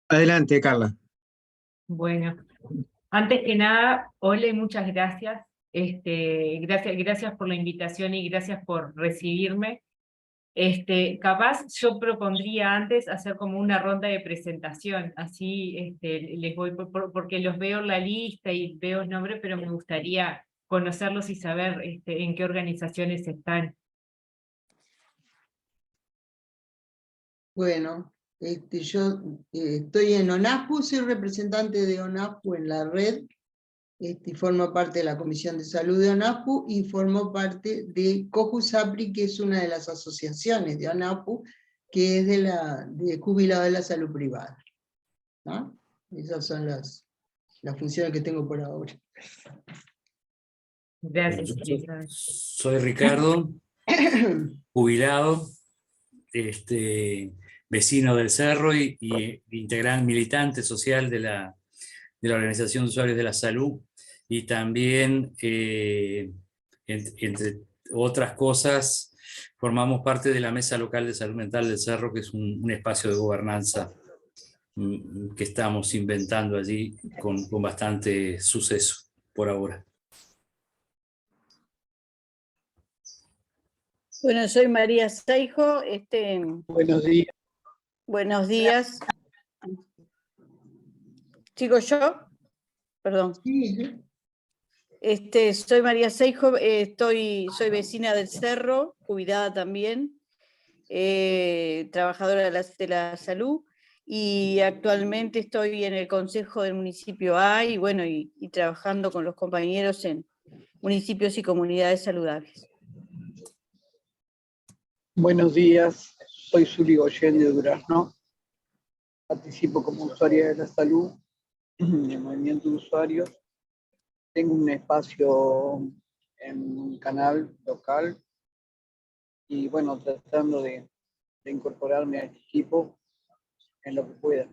Adelante, Carla. Bueno, antes que nada, hola y muchas gracias. Gracias por la invitación y gracias por recibirme. Capaz yo propondría antes hacer como una ronda de presentación, así les voy, porque los veo en la lista y veo el nombre, pero me gustaría conocerlos y saber en qué organizaciones están. Bueno, yo estoy en ONASPU, soy representante de ONASPU en la red, y formo parte de la Comisión de Salud de ONASPU y formo parte de COJUSAPRI, que es una de las asociaciones de ONASPU, que es de jubilado de la salud privada. ¿No? Esas son las funciones que tengo por ahora. Gracias. Soy Ricardo, jubilado, vecino del Cerro y integral militante social de la Organización de Usuarios de la Salud, y también, entre otras cosas, formamos parte de la Mesa Local de Salud Mental del Cerro, que es un espacio de gobernanza que estamos inventando allí con bastante suceso por ahora. Bueno, soy María Seijo. Buenos días. Buenos días. ¿Sigo yo? Perdón. Sí. Soy María Seijo, soy vecina del Cerro, jubilada también, trabajadora de la salud, y actualmente estoy en el Consejo del Municipio A y bueno, y trabajando con los compañeros en municipios y comunidades saludables. Buenos días, soy Zuli Goyen de Durazno. Participo como usuaria de la salud en el movimiento de usuarios. Tengo un espacio en un canal local y bueno, tratando de incorporarme a este equipo en lo que pueda.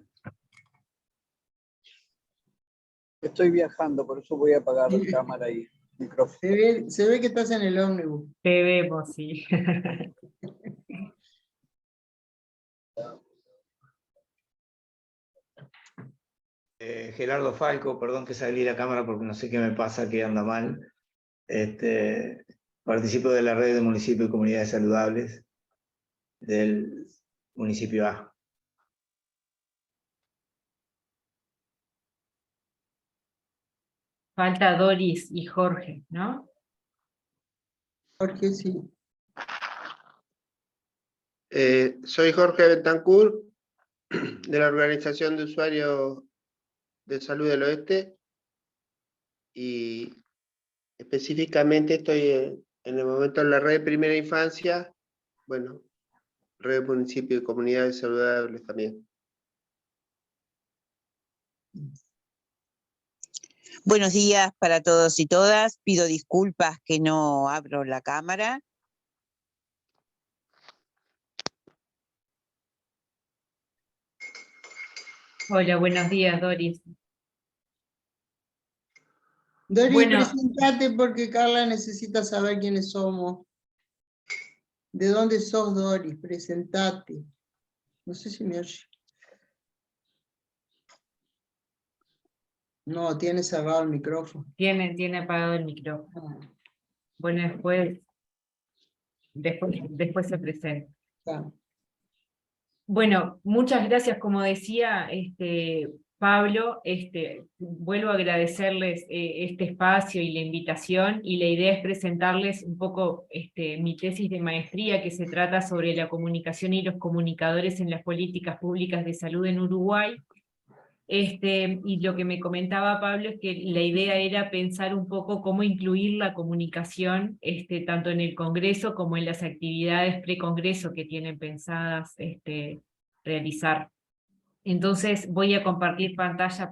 Estoy viajando, por eso voy a apagar la cámara y el micrófono. Se ve que estás en el ómnibus. Te vemos, sí. Gerardo Falco, perdón que salí de la cámara porque no sé qué me pasa, que anda mal. Participo de la red de municipios y comunidades saludables del municipio A. Falta Doris y Jorge, ¿no? Jorge, sí. Soy Jorge Bentancur, de la Organización de Usuarios de Salud del Oeste, y específicamente estoy en el momento en la red de primera infancia, bueno, red de municipios y comunidades saludables también. Buenos días para todos y todas. Pido disculpas que no abro la cámara. Hola, buenos días, Doris. Doris, Bueno. presentate porque Carla necesita saber quiénes somos. ¿De dónde sos, Doris? Presentate. No sé si me oye. No, tiene cerrado el micrófono. Tiene apagado el micrófono. Bueno, después se presenta. Claro. Bueno, muchas gracias, como decía Pablo, vuelvo a agradecerles este espacio y la invitación, y la idea es presentarles un poco mi tesis de maestría, que se trata sobre la comunicación y los comunicadores en las políticas públicas de salud en Uruguay. Y lo que me comentaba Pablo es que la idea era pensar un poco cómo incluir la comunicación tanto en el Congreso como en las actividades pre-Congreso que tienen pensadas realizar. Entonces voy a compartir pantalla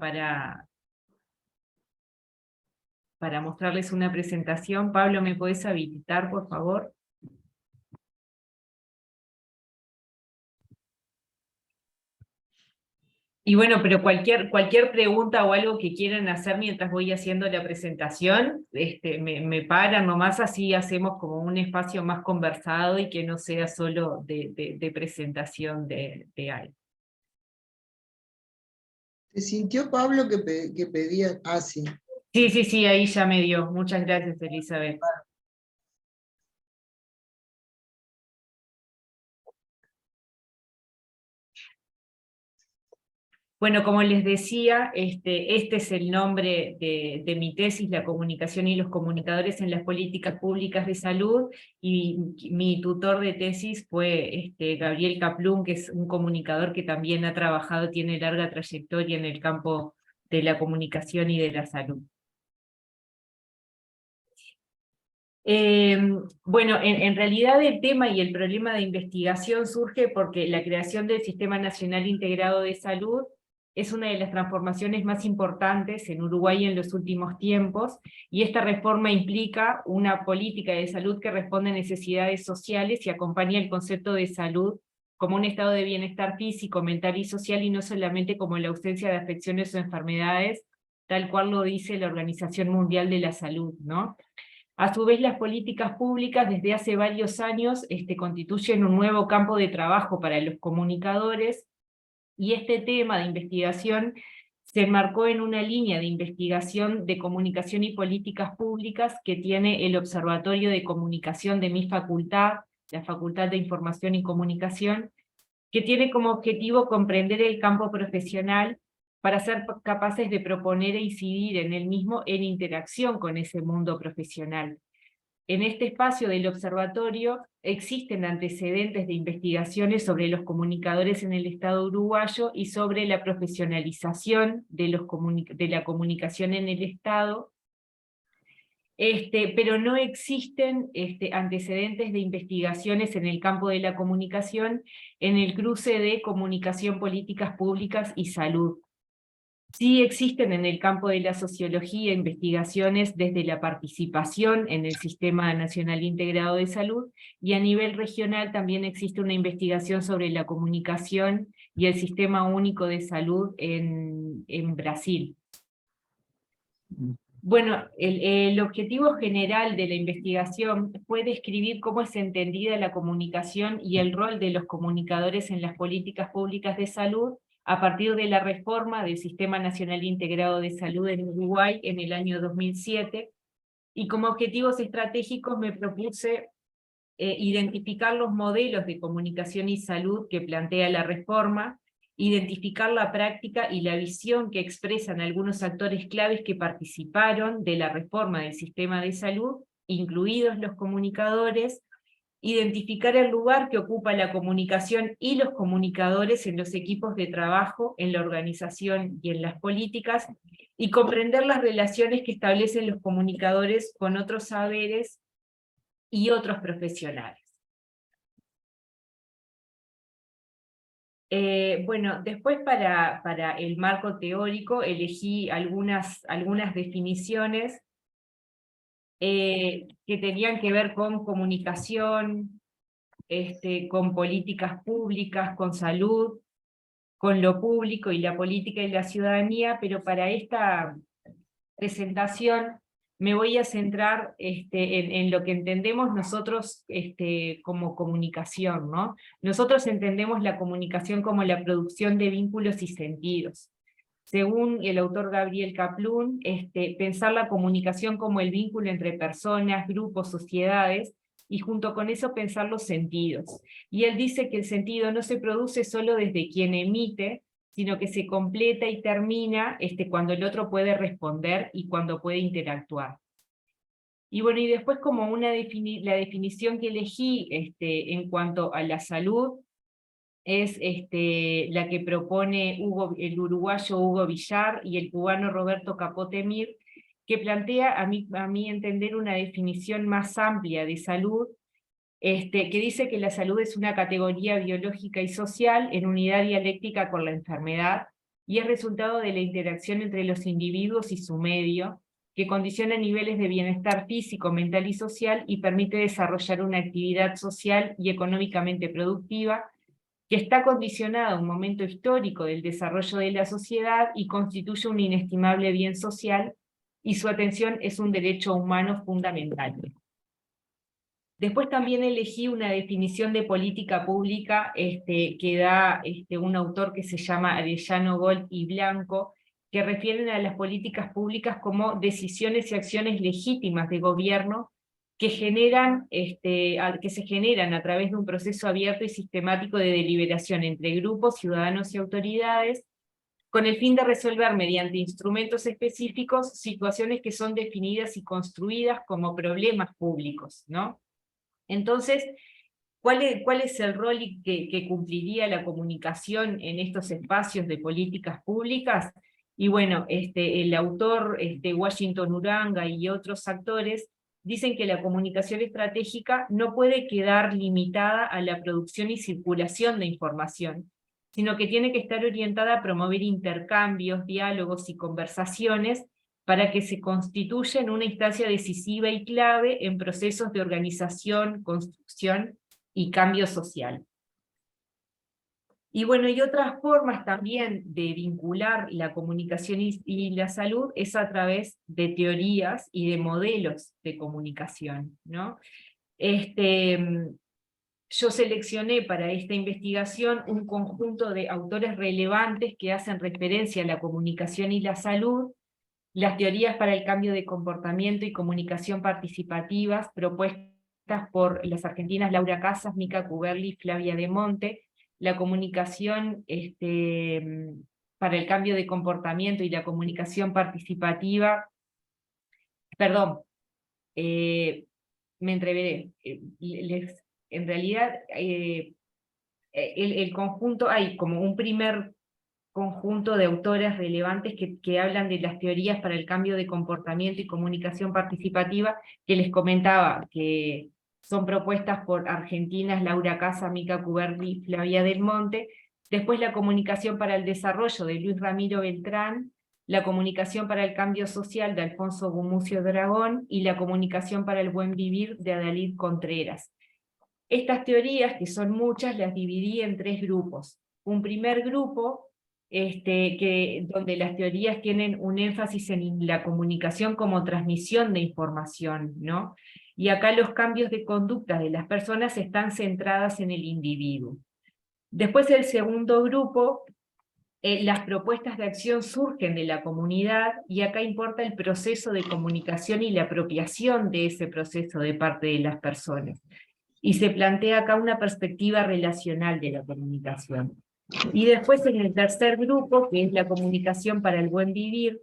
para mostrarles una presentación. Pablo, ¿me podés habilitar, por favor? Y bueno, pero cualquier pregunta o algo que quieran hacer mientras voy haciendo la presentación, me paran nomás, así hacemos como un espacio más conversado y que no sea solo de presentación de algo. ¿Te sintió, Pablo, que pedía? Ah, sí. Sí, ahí ya me dio. Muchas gracias, Elizabeth. Bueno, como les decía, este es el nombre de mi tesis, la comunicación y los comunicadores en las políticas públicas de salud, y mi tutor de tesis fue Gabriel Kaplun, que es un comunicador que también ha trabajado, tiene larga trayectoria en el campo de la comunicación y de la salud. Bueno, en realidad el tema y el problema de investigación surge porque la creación del Sistema Nacional Integrado de Salud es una de las transformaciones más importantes en Uruguay en los últimos tiempos, y esta reforma implica una política de salud que responde a necesidades sociales y acompaña el concepto de salud como un estado de bienestar físico, mental y social, y no solamente como la ausencia de afecciones o enfermedades, tal cual lo dice la Organización Mundial de la Salud, ¿no? A su vez, las políticas públicas desde hace varios años constituyen un nuevo campo de trabajo para los comunicadores, y este tema de investigación se enmarcó en una línea de investigación de comunicación y políticas públicas que tiene el Observatorio de Comunicación de mi facultad, la Facultad de Información y Comunicación, que tiene como objetivo comprender el campo profesional para ser capaces de proponer e incidir en el mismo en interacción con ese mundo profesional. En este espacio del observatorio existen antecedentes de investigaciones sobre los comunicadores en el Estado uruguayo y sobre la profesionalización de la comunicación en el Estado, pero no existen antecedentes de investigaciones en el campo de la comunicación en el cruce de comunicación, políticas públicas y salud. Sí existen en el campo de la sociología investigaciones desde la participación en el Sistema Nacional Integrado de Salud, y a nivel regional también existe una investigación sobre la comunicación y el Sistema Único de Salud en Brasil. Bueno, el objetivo general de la investigación fue describir cómo es entendida la comunicación y el rol de los comunicadores en las políticas públicas de salud a partir de la reforma del Sistema Nacional Integrado de Salud en Uruguay en el año 2007, y como objetivos estratégicos me propuse identificar los modelos de comunicación y salud que plantea la reforma, identificar la práctica y la visión que expresan algunos actores claves que participaron de la reforma del sistema de salud, incluidos los comunicadores, identificar el lugar que ocupa la comunicación y los comunicadores en los equipos de trabajo, en la organización y en las políticas, y comprender las relaciones que establecen los comunicadores con otros saberes y otros profesionales. Bueno, después para el marco teórico elegí algunas definiciones que tenían que ver con comunicación, con políticas públicas, con salud, con lo público y la política y la ciudadanía, pero para esta presentación me voy a centrar en lo que entendemos nosotros como comunicación, ¿no? Nosotros entendemos la comunicación como la producción de vínculos y sentidos. Según el autor Gabriel Kaplun, pensar la comunicación como el vínculo entre personas, grupos, sociedades, y junto con eso pensar los sentidos. Y él dice que el sentido no se produce solo desde quien emite, sino que se completa y termina cuando el otro puede responder y cuando puede interactuar. Y bueno, y después como la definición que elegí en cuanto a la salud, es la que propone el uruguayo Hugo Villar y el cubano Roberto Capote Mir, que plantea a mi entender una definición más amplia de salud, que dice que la salud es una categoría biológica y social en unidad dialéctica con la enfermedad, y es resultado de la interacción entre los individuos y su medio, que condiciona niveles de bienestar físico, mental y social, y permite desarrollar una actividad social y económicamente productiva, que está condicionada a un momento histórico del desarrollo de la sociedad y constituye un inestimable bien social, y su atención es un derecho humano fundamental. Después también elegí una definición de política pública que da un autor que se llama Arellano, Gold y Blanco, que refieren a las políticas públicas como decisiones y acciones legítimas de gobierno que se generan a través de un proceso abierto y sistemático de deliberación entre grupos, ciudadanos y autoridades, con el fin de resolver mediante instrumentos específicos situaciones que son definidas y construidas como problemas públicos, ¿no? Entonces, ¿cuál es el rol que cumpliría la comunicación en estos espacios de políticas públicas? Y bueno, el autor Washington Uranga y otros actores dicen que la comunicación estratégica no puede quedar limitada a la producción y circulación de información, sino que tiene que estar orientada a promover intercambios, diálogos y conversaciones para que se constituya en una instancia decisiva y clave en procesos de organización, construcción y cambio social. Y bueno, y otras formas también de vincular la comunicación y la salud es a través de teorías y de modelos de comunicación, ¿no? Yo seleccioné para esta investigación un conjunto de autores relevantes que hacen referencia a la comunicación y la salud, las teorías para el cambio de comportamiento y comunicación participativas propuestas por las argentinas Laura Casas, Mica Cuberli y Flavia De Monte, la comunicación para el cambio de comportamiento y la comunicación participativa, perdón, me entreveré, en realidad el conjunto, hay como un primer conjunto de autores relevantes que hablan de las teorías para el cambio de comportamiento y comunicación participativa, que les comentaba que son propuestas por argentinas Laura Casa, Mica Cuberli, Flavia Del Monte. Después la comunicación para el desarrollo de Luis Ramiro Beltrán, la comunicación para el cambio social de Alfonso Gumucio Dragón y la comunicación para el buen vivir de Adalid Contreras. Estas teorías, que son muchas, las dividí en 3 grupos. Un primer grupo donde las teorías tienen un énfasis en la comunicación como transmisión de información, ¿no? Y acá los cambios de conducta de las personas están centradas en el individuo. Después el segundo grupo, las propuestas de acción surgen de la comunidad, y acá importa el proceso de comunicación y la apropiación de ese proceso de parte de las personas. Y se plantea acá una perspectiva relacional de la comunicación. Y después en el tercer grupo, que es la comunicación para el buen vivir,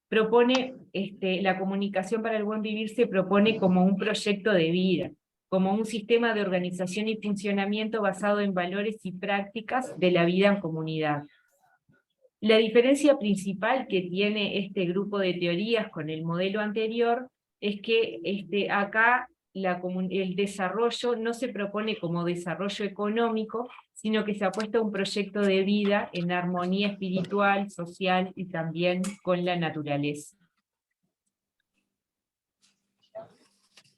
la comunicación para el buen vivir se propone como un proyecto de vida, como un sistema de organización y funcionamiento basado en valores y prácticas de la vida en comunidad. La diferencia principal que tiene este grupo de teorías con el modelo anterior es que acá el desarrollo no se propone como desarrollo económico, sino que se apuesta a un proyecto de vida en armonía espiritual, social y también con la naturaleza.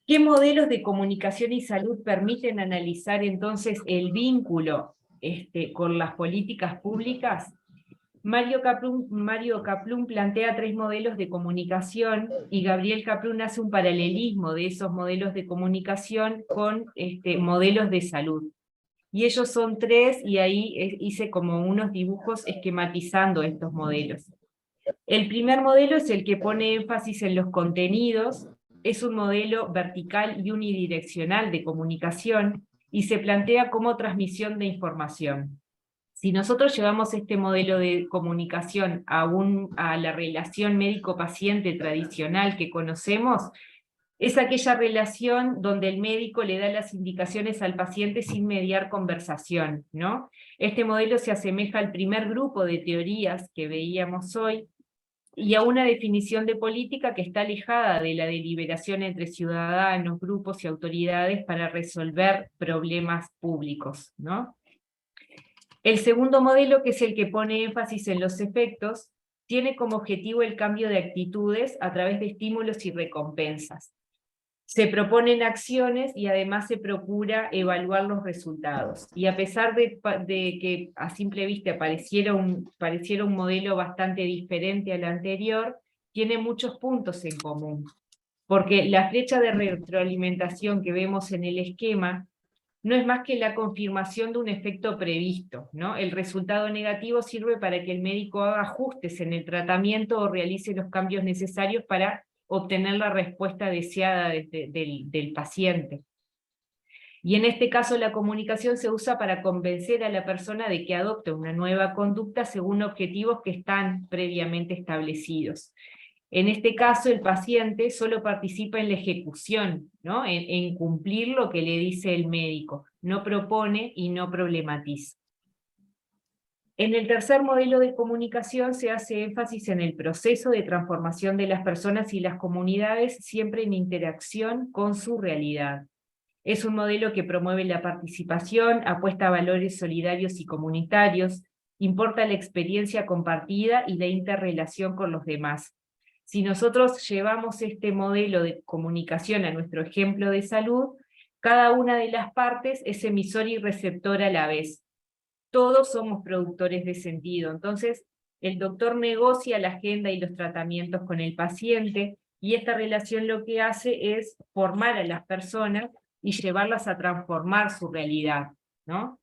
¿Qué modelos de comunicación y salud permiten analizar entonces el vínculo con las políticas públicas? Mario Kaplun plantea 3 modelos de comunicación, y Gabriel Kaplun hace un paralelismo de esos modelos de comunicación con modelos de salud. Y ellos son 3, y ahí hice como unos dibujos esquematizando estos modelos. El primer modelo es el que pone énfasis en los contenidos, es un modelo vertical y unidireccional de comunicación, y se plantea como transmisión de información. Si nosotros llevamos este modelo de comunicación a la relación médico-paciente tradicional que conocemos, es aquella relación donde el médico le da las indicaciones al paciente sin mediar conversación, ¿no? Este modelo se asemeja al primer grupo de teorías que veíamos hoy, y a una definición de política que está alejada de la deliberación entre ciudadanos, grupos y autoridades para resolver problemas públicos, ¿no? El segundo modelo, que es el que pone énfasis en los efectos, tiene como objetivo el cambio de actitudes a través de estímulos y recompensas. Se proponen acciones y además se procura evaluar los resultados. Y a pesar de que a simple vista pareciera un modelo bastante diferente al anterior, tiene muchos puntos en común. porque la flecha de retroalimentación que vemos en el esquema no es más que la confirmación de un efecto previsto, ¿no? El resultado negativo sirve para que el médico haga ajustes en el tratamiento o realice los cambios necesarios para obtener la respuesta deseada del paciente. Y en este caso la comunicación se usa para convencer a la persona de que adopte una nueva conducta según objetivos que están previamente establecidos. En este caso, el paciente solo participa en la ejecución, ¿no? En cumplir lo que le dice el médico, no propone y no problematiza. En el tercer modelo de comunicación se hace énfasis en el proceso de transformación de las personas y las comunidades, siempre en interacción con su realidad. Es un modelo que promueve la participación, apuesta a valores solidarios y comunitarios, importa la experiencia compartida y la interrelación con los demás. Si nosotros llevamos este modelo de comunicación a nuestro ejemplo de salud, cada una de las partes es emisor y receptor a la vez. Todos somos productores de sentido. Entonces, el doctor negocia la agenda y los tratamientos con el paciente, y esta relación lo que hace es formar a las personas y llevarlas a transformar su realidad, ¿no?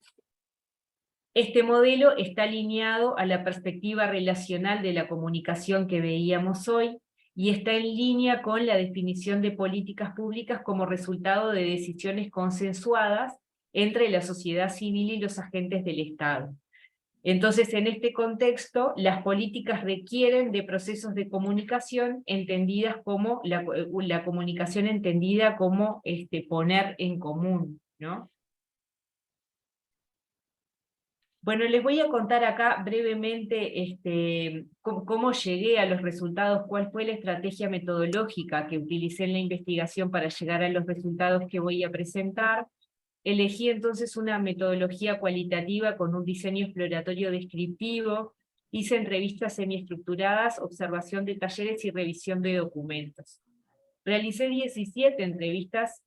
Este modelo está alineado a la perspectiva relacional de la comunicación que veíamos hoy, y está en línea con la definición de políticas públicas como resultado de decisiones consensuadas entre la sociedad civil y los agentes del Estado. Entonces, en este contexto, las políticas requieren de procesos de comunicación entendidas como, la comunicación entendida como poner en común, ¿no? Bueno, les voy a contar acá brevemente cómo llegué a los resultados, cuál fue la estrategia metodológica que utilicé en la investigación para llegar a los resultados que voy a presentar. Elegí entonces una metodología cualitativa con un diseño exploratorio descriptivo, hice entrevistas semiestructuradas, observación de talleres y revisión de documentos. Realicé 17 entrevistas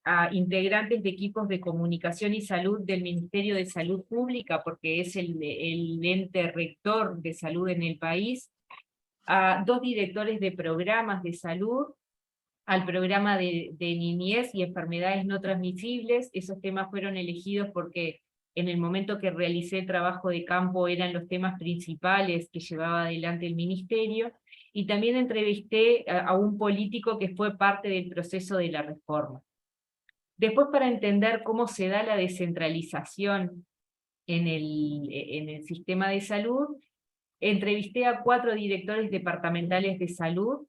a integrantes de equipos de comunicación y salud del Ministerio de Salud Pública, porque es el ente rector de salud en el país, a 2 directores de programas de salud, al programa de niñez y enfermedades no transmisibles. Esos temas fueron elegidos porque en el momento que realicé el trabajo de campo eran los temas principales que llevaba adelante el ministerio, y también entrevisté a un político que fue parte del proceso de la reforma. Después, para entender cómo se da la descentralización en el sistema de salud, entrevisté a 4 directores departamentales de salud,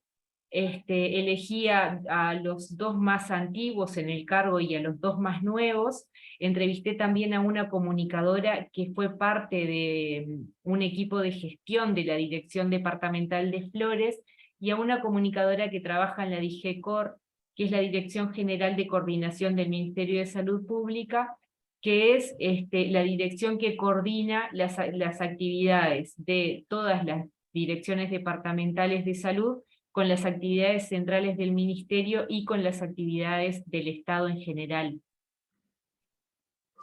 elegí a los 2 más antiguos en el cargo y a los 2 más nuevos. Entrevisté también a una comunicadora que fue parte de un equipo de gestión de la Dirección Departamental de Flores, y a una comunicadora que trabaja en la DIGECOR, que es la Dirección General de Coordinación del Ministerio de Salud Pública, que es la dirección que coordina las actividades de todas las direcciones departamentales de salud, con las actividades centrales del ministerio y con las actividades del Estado en general.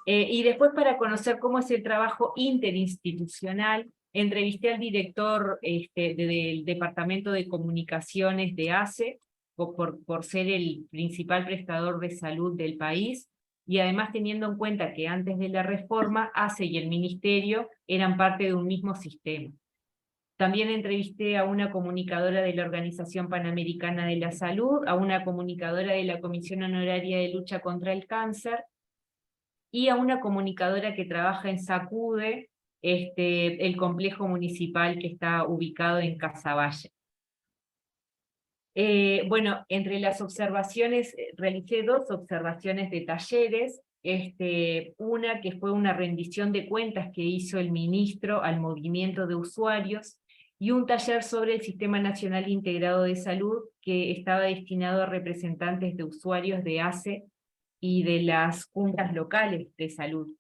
Y después, para conocer cómo es el trabajo interinstitucional, entrevisté al director del Departamento de Comunicaciones de ACE, por ser el principal prestador de salud del país, y además teniendo en cuenta que antes de la reforma, ACE y el ministerio eran parte de un mismo sistema. También entrevisté a una comunicadora de la Organización Panamericana de la Salud, a una comunicadora de la Comisión Honoraria de Lucha contra el Cáncer, y a una comunicadora que trabaja en SACUDE, el complejo municipal que está ubicado en Casaballe. Bueno, entre las observaciones, realicé 2 observaciones de talleres, una que fue una rendición de cuentas que hizo el ministro al movimiento de usuarios, y un taller sobre el Sistema Nacional Integrado de Salud, que estaba destinado a representantes de usuarios de ACE y de las juntas locales de salud.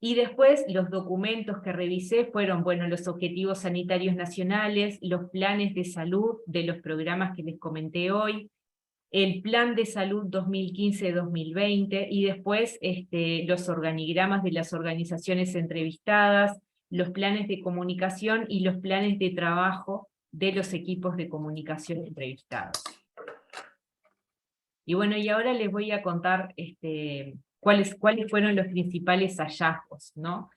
Y después los documentos que revisé fueron, bueno, los objetivos sanitarios nacionales, los planes de salud de los programas que les comenté hoy, el plan de salud 2015-2020, y después los organigramas de las organizaciones entrevistadas, los planes de comunicación y los planes de trabajo de los equipos de comunicación entrevistados. Y bueno, y ahora les voy a contar cuáles fueron los principales hallazgos, ¿no?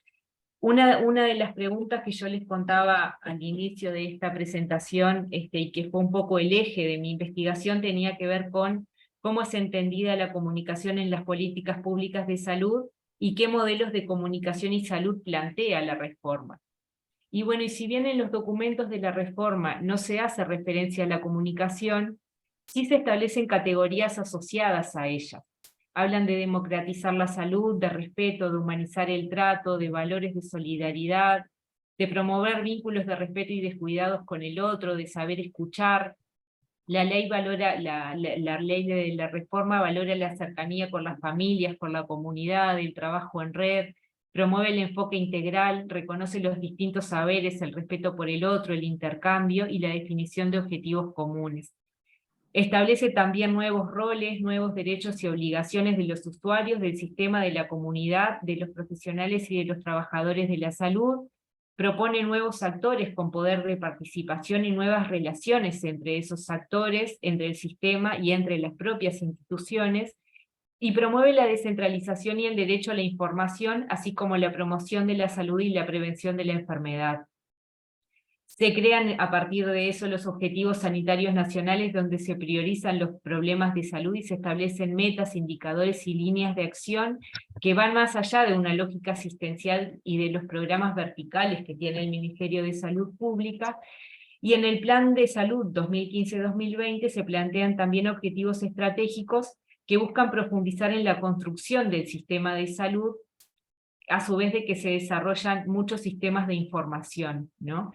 Una de las preguntas que yo les contaba al inicio de esta presentación, y que fue un poco el eje de mi investigación, tenía que ver con cómo es entendida la comunicación en las políticas públicas de salud y qué modelos de comunicación y salud plantea la reforma. Y bueno, y si bien en los documentos de la reforma no se hace referencia a la comunicación, sí se establecen categorías asociadas a ella. Hablan de democratizar la salud, de respeto, de humanizar el trato, de valores de solidaridad, de promover vínculos de respeto y de cuidados con el otro, de saber escuchar. La ley ley de la reforma valora la cercanía con las familias, con la comunidad, el trabajo en red, promueve el enfoque integral, reconoce los distintos saberes, el respeto por el otro, el intercambio y la definición de objetivos comunes. Establece también nuevos roles, nuevos derechos y obligaciones de los usuarios, del sistema, de la comunidad, de los profesionales y de los trabajadores de la salud. Propone nuevos actores con poder de participación y nuevas relaciones entre esos actores, entre el sistema y entre las propias instituciones. Y promueve la descentralización y el derecho a la información, así como la promoción de la salud y la prevención de la enfermedad. Se crean a partir de eso los objetivos sanitarios nacionales, donde se priorizan los problemas de salud y se establecen metas, indicadores y líneas de acción que van más allá de una lógica asistencial y de los programas verticales que tiene el Ministerio de Salud Pública. Y en el Plan de Salud 2015-2020 se plantean también objetivos estratégicos que buscan profundizar en la construcción del sistema de salud, a su vez de que se desarrollan muchos sistemas de información, ¿no?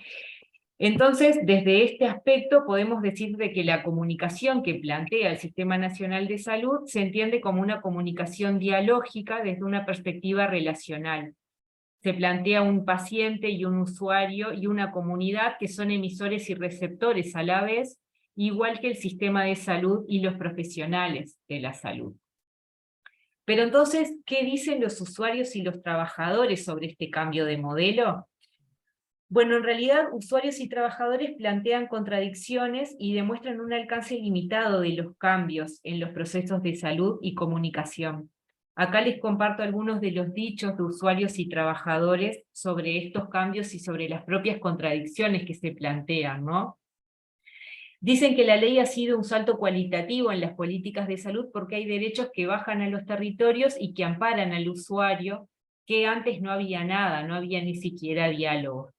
Entonces, desde este aspecto podemos decir de que la comunicación que plantea el Sistema Nacional de Salud se entiende como una comunicación dialógica desde una perspectiva relacional. Se plantea un paciente y un usuario y una comunidad que son emisores y receptores a la vez, igual que el sistema de salud y los profesionales de la salud. Pero entonces, ¿qué dicen los usuarios y los trabajadores sobre este cambio de modelo? Bueno, en realidad usuarios y trabajadores plantean contradicciones y demuestran un alcance limitado de los cambios en los procesos de salud y comunicación. Acá les comparto algunos de los dichos de usuarios y trabajadores sobre estos cambios y sobre las propias contradicciones que se plantean, ¿no? Dicen que la ley ha sido un salto cualitativo en las políticas de salud porque hay derechos que bajan a los territorios y que amparan al usuario, que antes no había nada, no había ni siquiera diálogo.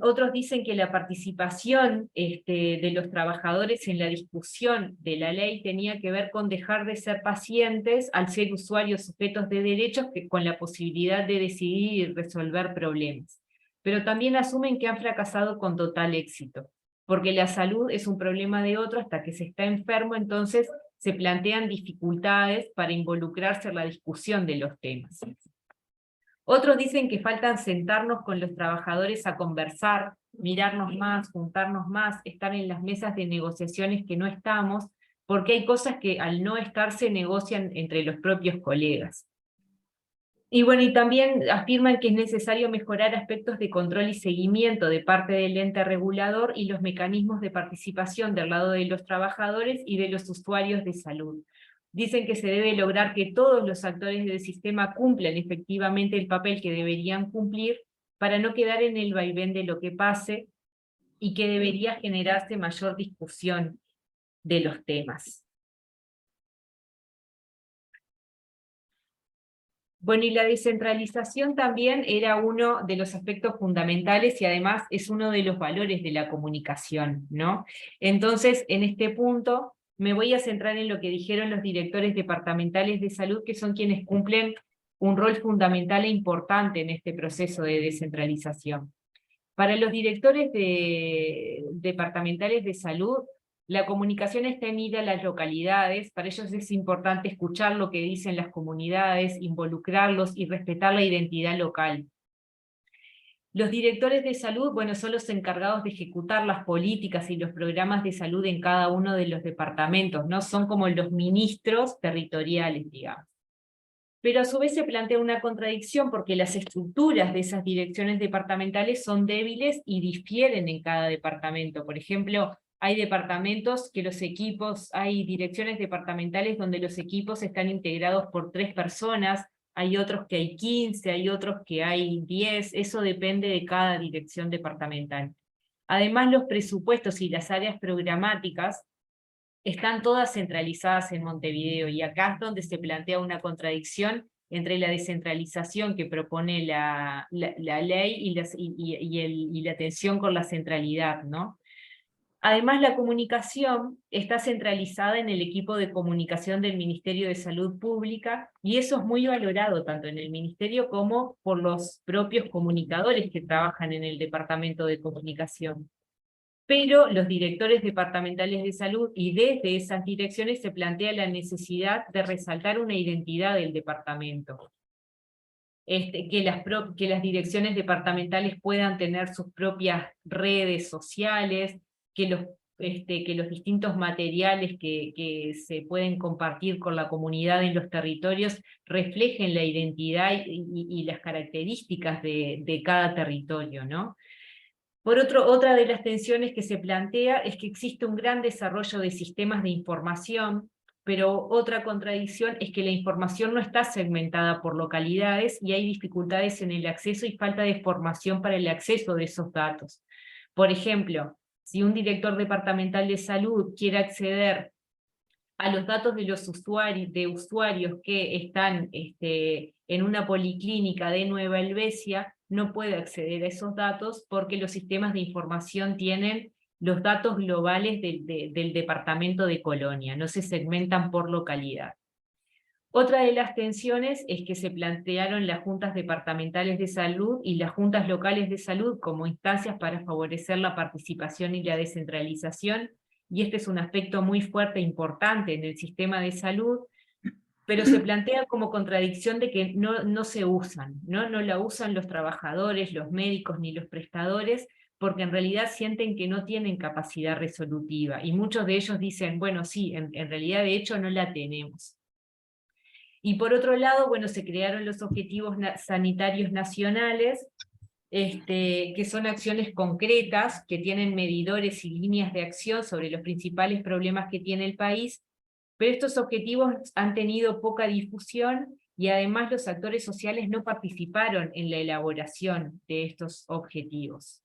Otros dicen que la participación de los trabajadores en la discusión de la ley tenía que ver con dejar de ser pacientes al ser usuarios sujetos de derechos con la posibilidad de decidir y resolver problemas. Pero también asumen que han fracasado con total éxito, porque la salud es un problema de otro hasta que se está enfermo, entonces se plantean dificultades para involucrarse en la discusión de los temas. Otros dicen que faltan sentarnos con los trabajadores a conversar, mirarnos más, juntarnos más, estar en las mesas de negociaciones que no estamos, porque hay cosas que al no estar se negocian entre los propios colegas. Y bueno, y también afirman que es necesario mejorar aspectos de control y seguimiento de parte del ente regulador y los mecanismos de participación del lado de los trabajadores y de los usuarios de salud. Dicen que se debe lograr que todos los actores del sistema cumplan efectivamente el papel que deberían cumplir para no quedar en el vaivén de lo que pase y que debería generarse mayor discusión de los temas. Bueno, y la descentralización también era uno de los aspectos fundamentales y además es uno de los valores de la comunicación, ¿no? Entonces, en este punto me voy a centrar en lo que dijeron los directores departamentales de salud, que son quienes cumplen un rol fundamental e importante en este proceso de descentralización. Para los directores departamentales de salud, la comunicación está unida a las localidades, para ellos es importante escuchar lo que dicen las comunidades, involucrarlos y respetar la identidad local. Los directores de salud, bueno, son los encargados de ejecutar las políticas y los programas de salud en cada uno de los departamentos, ¿no? Son como los ministros territoriales, digamos. Pero a su vez se plantea una contradicción porque las estructuras de esas direcciones departamentales son débiles y difieren en cada departamento. Por ejemplo, Hay departamentos que los equipos, hay direcciones departamentales donde los equipos están integrados por 3 personas, hay otros que hay 15, hay otros que hay 10, eso depende de cada dirección departamental. Además, los presupuestos y las áreas programáticas están todas centralizadas en Montevideo, y acá es donde se plantea una contradicción entre la descentralización que propone la ley y la tensión con la centralidad, ¿no? Además, la comunicación está centralizada en el equipo de comunicación del Ministerio de Salud Pública, y eso es muy valorado tanto en el Ministerio como por los propios comunicadores que trabajan en el Departamento de Comunicación. Pero los directores departamentales de salud, y desde esas direcciones se plantea la necesidad de resaltar una identidad del departamento. Que las direcciones departamentales puedan tener sus propias redes sociales, que los distintos materiales que se pueden compartir con la comunidad en los territorios reflejen la identidad y las características de cada territorio, ¿no? Otra de las tensiones que se plantea es que existe un gran desarrollo de sistemas de información, pero otra contradicción es que la información no está segmentada por localidades y hay dificultades en el acceso y falta de formación para el acceso de esos datos. Por ejemplo, si un director departamental de salud quiere acceder a los datos de los usuarios que están en una policlínica de Nueva Helvecia, no puede acceder a esos datos porque los sistemas de información tienen los datos globales del departamento de Colonia, no se segmentan por localidad. Otra de las tensiones es que se plantearon las juntas departamentales de salud y las juntas locales de salud como instancias para favorecer la participación y la descentralización, y este es un aspecto muy fuerte e importante en el sistema de salud, pero se plantea como contradicción de que no se usan, ¿no? No la usan los trabajadores, los médicos ni los prestadores, porque en realidad sienten que no tienen capacidad resolutiva, y muchos de ellos dicen, bueno, sí, en realidad de hecho no la tenemos. Y por otro lado, bueno, se crearon los objetivos sanitarios nacionales, que son acciones concretas, que tienen medidores y líneas de acción sobre los principales problemas que tiene el país, pero estos objetivos han tenido poca difusión, y además los actores sociales no participaron en la elaboración de estos objetivos.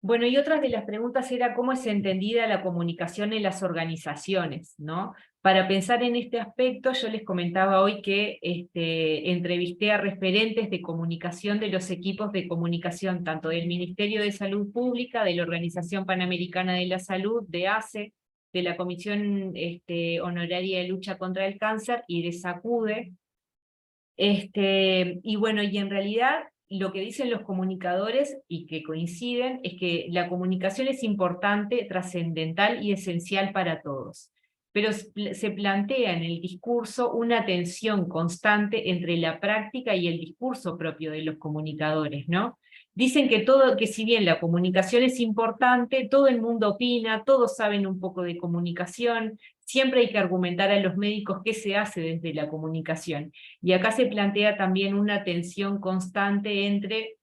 Bueno, y otra de las preguntas era cómo es entendida la comunicación en las organizaciones, ¿no? Para pensar en este aspecto, yo les comentaba hoy que entrevisté a referentes de comunicación de los equipos de comunicación, tanto del Ministerio de Salud Pública, de la Organización Panamericana de la Salud, de ACE, de la Comisión Honoraria de Lucha contra el Cáncer y de SACUDE. Y bueno, y en realidad lo que dicen los comunicadores, y que coinciden, es que la comunicación es importante, trascendental y esencial para todos. Pero se plantea en el discurso una tensión constante entre la práctica y el discurso propio de los comunicadores, ¿no? Dicen que si bien la comunicación es importante, todo el mundo opina, todos saben un poco de comunicación, siempre hay que argumentar a los médicos qué se hace desde la comunicación. Y acá se plantea también una tensión constante entre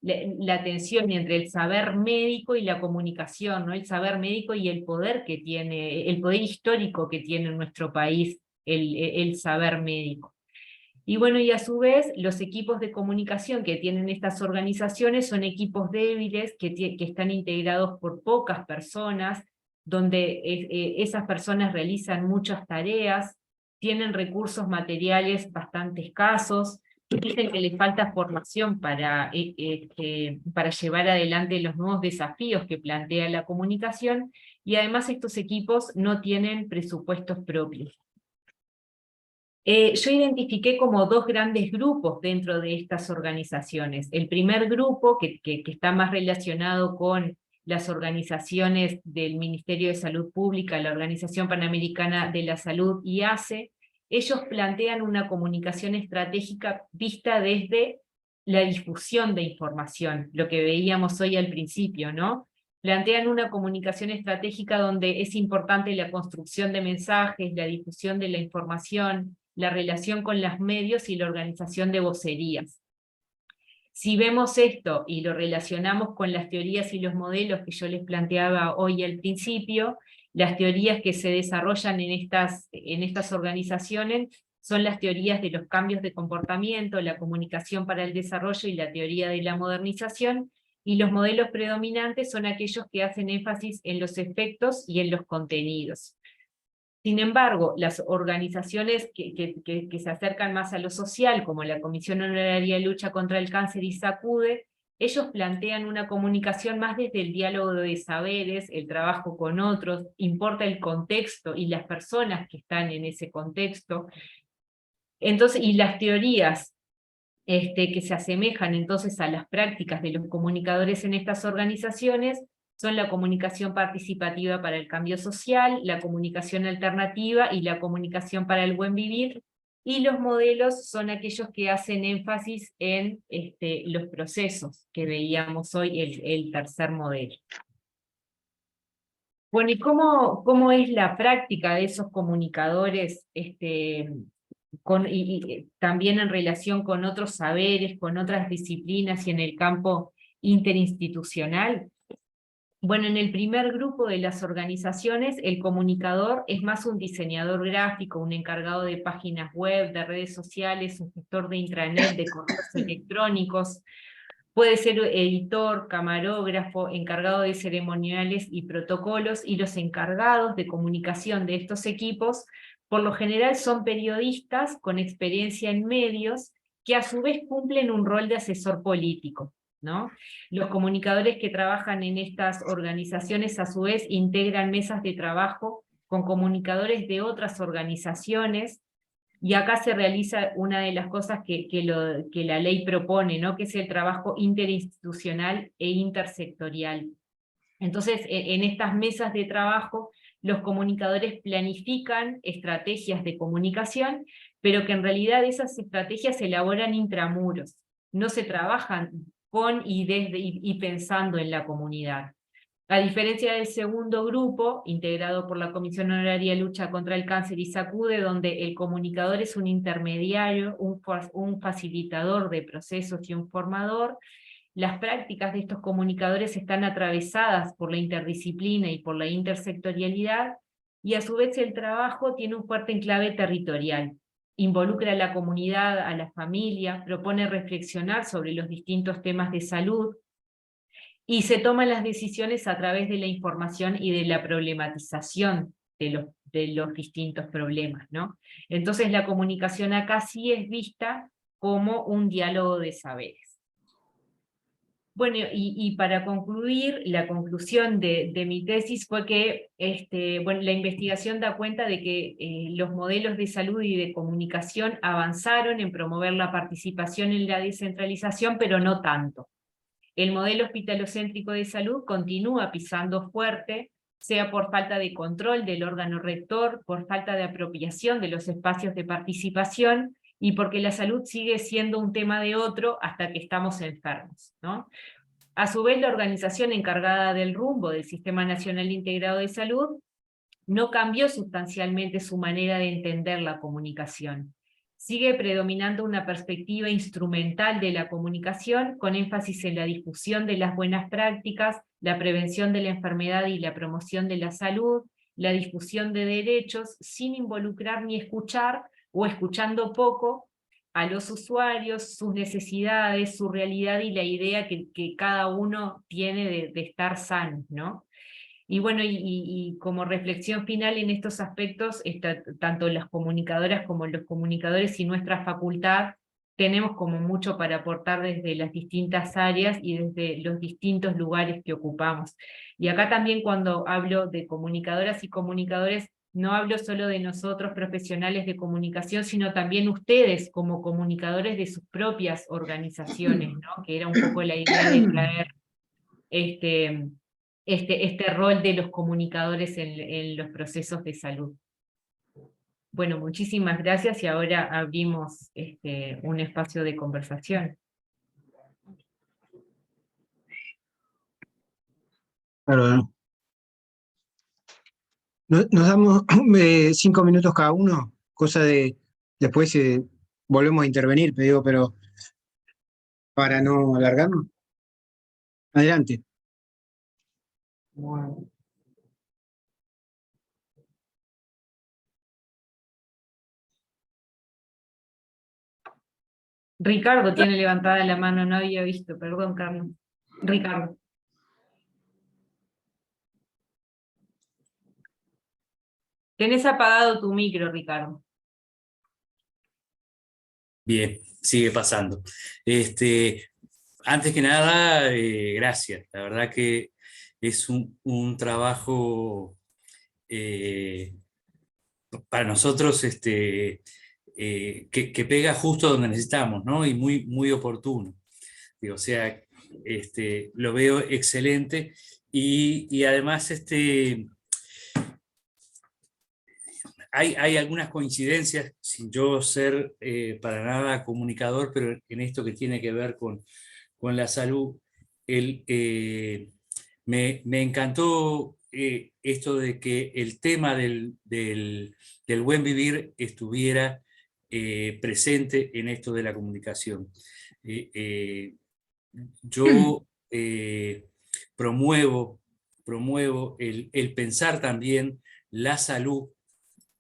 la tensión entre el saber médico y la comunicación, ¿no? El saber médico y el poder que tiene, el poder histórico que tiene en nuestro país el saber médico. Y bueno, y a su vez, los equipos de comunicación que tienen estas organizaciones son equipos débiles, que están integrados por pocas personas, donde esas personas realizan muchas tareas, tienen recursos materiales bastante escasos, dicen que les falta formación para llevar adelante los nuevos desafíos que plantea la comunicación, y además estos equipos no tienen presupuestos propios. Yo identifiqué como 2 grandes grupos dentro de estas organizaciones. El primer grupo, que está más relacionado con las organizaciones del Ministerio de Salud Pública, la Organización Panamericana de la Salud y ACE, ellos plantean una comunicación estratégica vista desde la difusión de información, lo que veíamos hoy al principio, ¿no? Plantean una comunicación estratégica donde es importante la construcción de mensajes, la difusión de la información, la relación con los medios y la organización de vocerías. Si vemos esto y lo relacionamos con las teorías y los modelos que yo les planteaba hoy al principio, las teorías que se desarrollan en estas organizaciones son las teorías de los cambios de comportamiento, la comunicación para el desarrollo y la teoría de la modernización, y los modelos predominantes son aquellos que hacen énfasis en los efectos y en los contenidos. Sin embargo, las organizaciones que se acercan más a lo social, como la Comisión Honoraria de Lucha contra el Cáncer y SACUDE, ellos plantean una comunicación más desde el diálogo de saberes, el trabajo con otros, importa el contexto y las personas que están en ese contexto. Entonces, y las teorías que se asemejan entonces a las prácticas de los comunicadores en estas organizaciones son la comunicación participativa para el cambio social, la comunicación alternativa y la comunicación para el buen vivir, y los modelos son aquellos que hacen énfasis en los procesos que veíamos hoy, el tercer modelo. Bueno, ¿y cómo es la práctica de esos comunicadores también en relación con otros saberes, con otras disciplinas y en el campo interinstitucional? Bueno, en el primer grupo de las organizaciones, el comunicador es más un diseñador gráfico, un encargado de páginas web, de redes sociales, un gestor de intranet, de correos electrónicos, puede ser editor, camarógrafo, encargado de ceremoniales y protocolos, y los encargados de comunicación de estos equipos, por lo general son periodistas con experiencia en medios, que a su vez cumplen un rol de asesor político, ¿no? Los comunicadores que trabajan en estas organizaciones a su vez integran mesas de trabajo con comunicadores de otras organizaciones, y acá se realiza una de las cosas que la ley propone, ¿no? Que es el trabajo interinstitucional e intersectorial. Entonces, en estas mesas de trabajo, los comunicadores planifican estrategias de comunicación, pero que en realidad esas estrategias se elaboran intramuros, no se trabajan con y pensando en la comunidad. A diferencia del segundo grupo, integrado por la Comisión Honoraria de Lucha contra el Cáncer y SACUDE, donde el comunicador es un intermediario, un facilitador de procesos y un formador, las prácticas de estos comunicadores están atravesadas por la interdisciplina y por la intersectorialidad, y a su vez el trabajo tiene un fuerte enclave territorial. Involucra a la comunidad, a la familia, propone reflexionar sobre los distintos temas de salud, y se toman las decisiones a través de la información y de la problematización de los distintos problemas, ¿no? Entonces la comunicación acá sí es vista como un diálogo de saberes. Bueno, y para concluir, la conclusión de mi tesis fue que la investigación da cuenta de que los modelos de salud y de comunicación avanzaron en promover la participación en la descentralización, pero no tanto. El modelo hospitalocéntrico de salud continúa pisando fuerte, sea por falta de control del órgano rector, por falta de apropiación de los espacios de participación, y porque la salud sigue siendo un tema de otro hasta que estamos enfermos, ¿no? A su vez, la organización encargada del rumbo del Sistema Nacional Integrado de Salud no cambió sustancialmente su manera de entender la comunicación. Sigue predominando una perspectiva instrumental de la comunicación, con énfasis en la difusión de las buenas prácticas, la prevención de la enfermedad y la promoción de la salud, la difusión de derechos, sin involucrar ni escuchar, o escuchando poco, a los usuarios, sus necesidades, su realidad y la idea que cada uno tiene de estar sano, ¿no? Y bueno, y como reflexión final en estos aspectos, tanto las comunicadoras como los comunicadores y nuestra facultad tenemos como mucho para aportar desde las distintas áreas y desde los distintos lugares que ocupamos. Y acá también, cuando hablo de comunicadoras y comunicadores, no hablo solo de nosotros profesionales de comunicación, sino también ustedes como comunicadores de sus propias organizaciones, ¿no? Que era un poco la idea de traer este rol de los comunicadores en los procesos de salud. Bueno, muchísimas gracias, y ahora abrimos un espacio de conversación. Claro. Nos damos 5 minutos cada uno, cosa de después volvemos a intervenir, pero para no alargarnos. Adelante. Bueno. Ricardo tiene levantada la mano, no había visto, perdón, Carlos. Ricardo. Tenés apagado tu micro, Ricardo. Bien, sigue pasando. Antes que nada, gracias. La verdad que es un trabajo para nosotros que pega justo donde necesitamos, ¿no? Y muy, muy oportuno. O sea, lo veo excelente y además hay algunas coincidencias, sin yo ser para nada comunicador, pero en esto que tiene que ver con la salud, me encantó esto de que el tema del buen vivir estuviera presente en esto de la comunicación. Yo promuevo el pensar también la salud,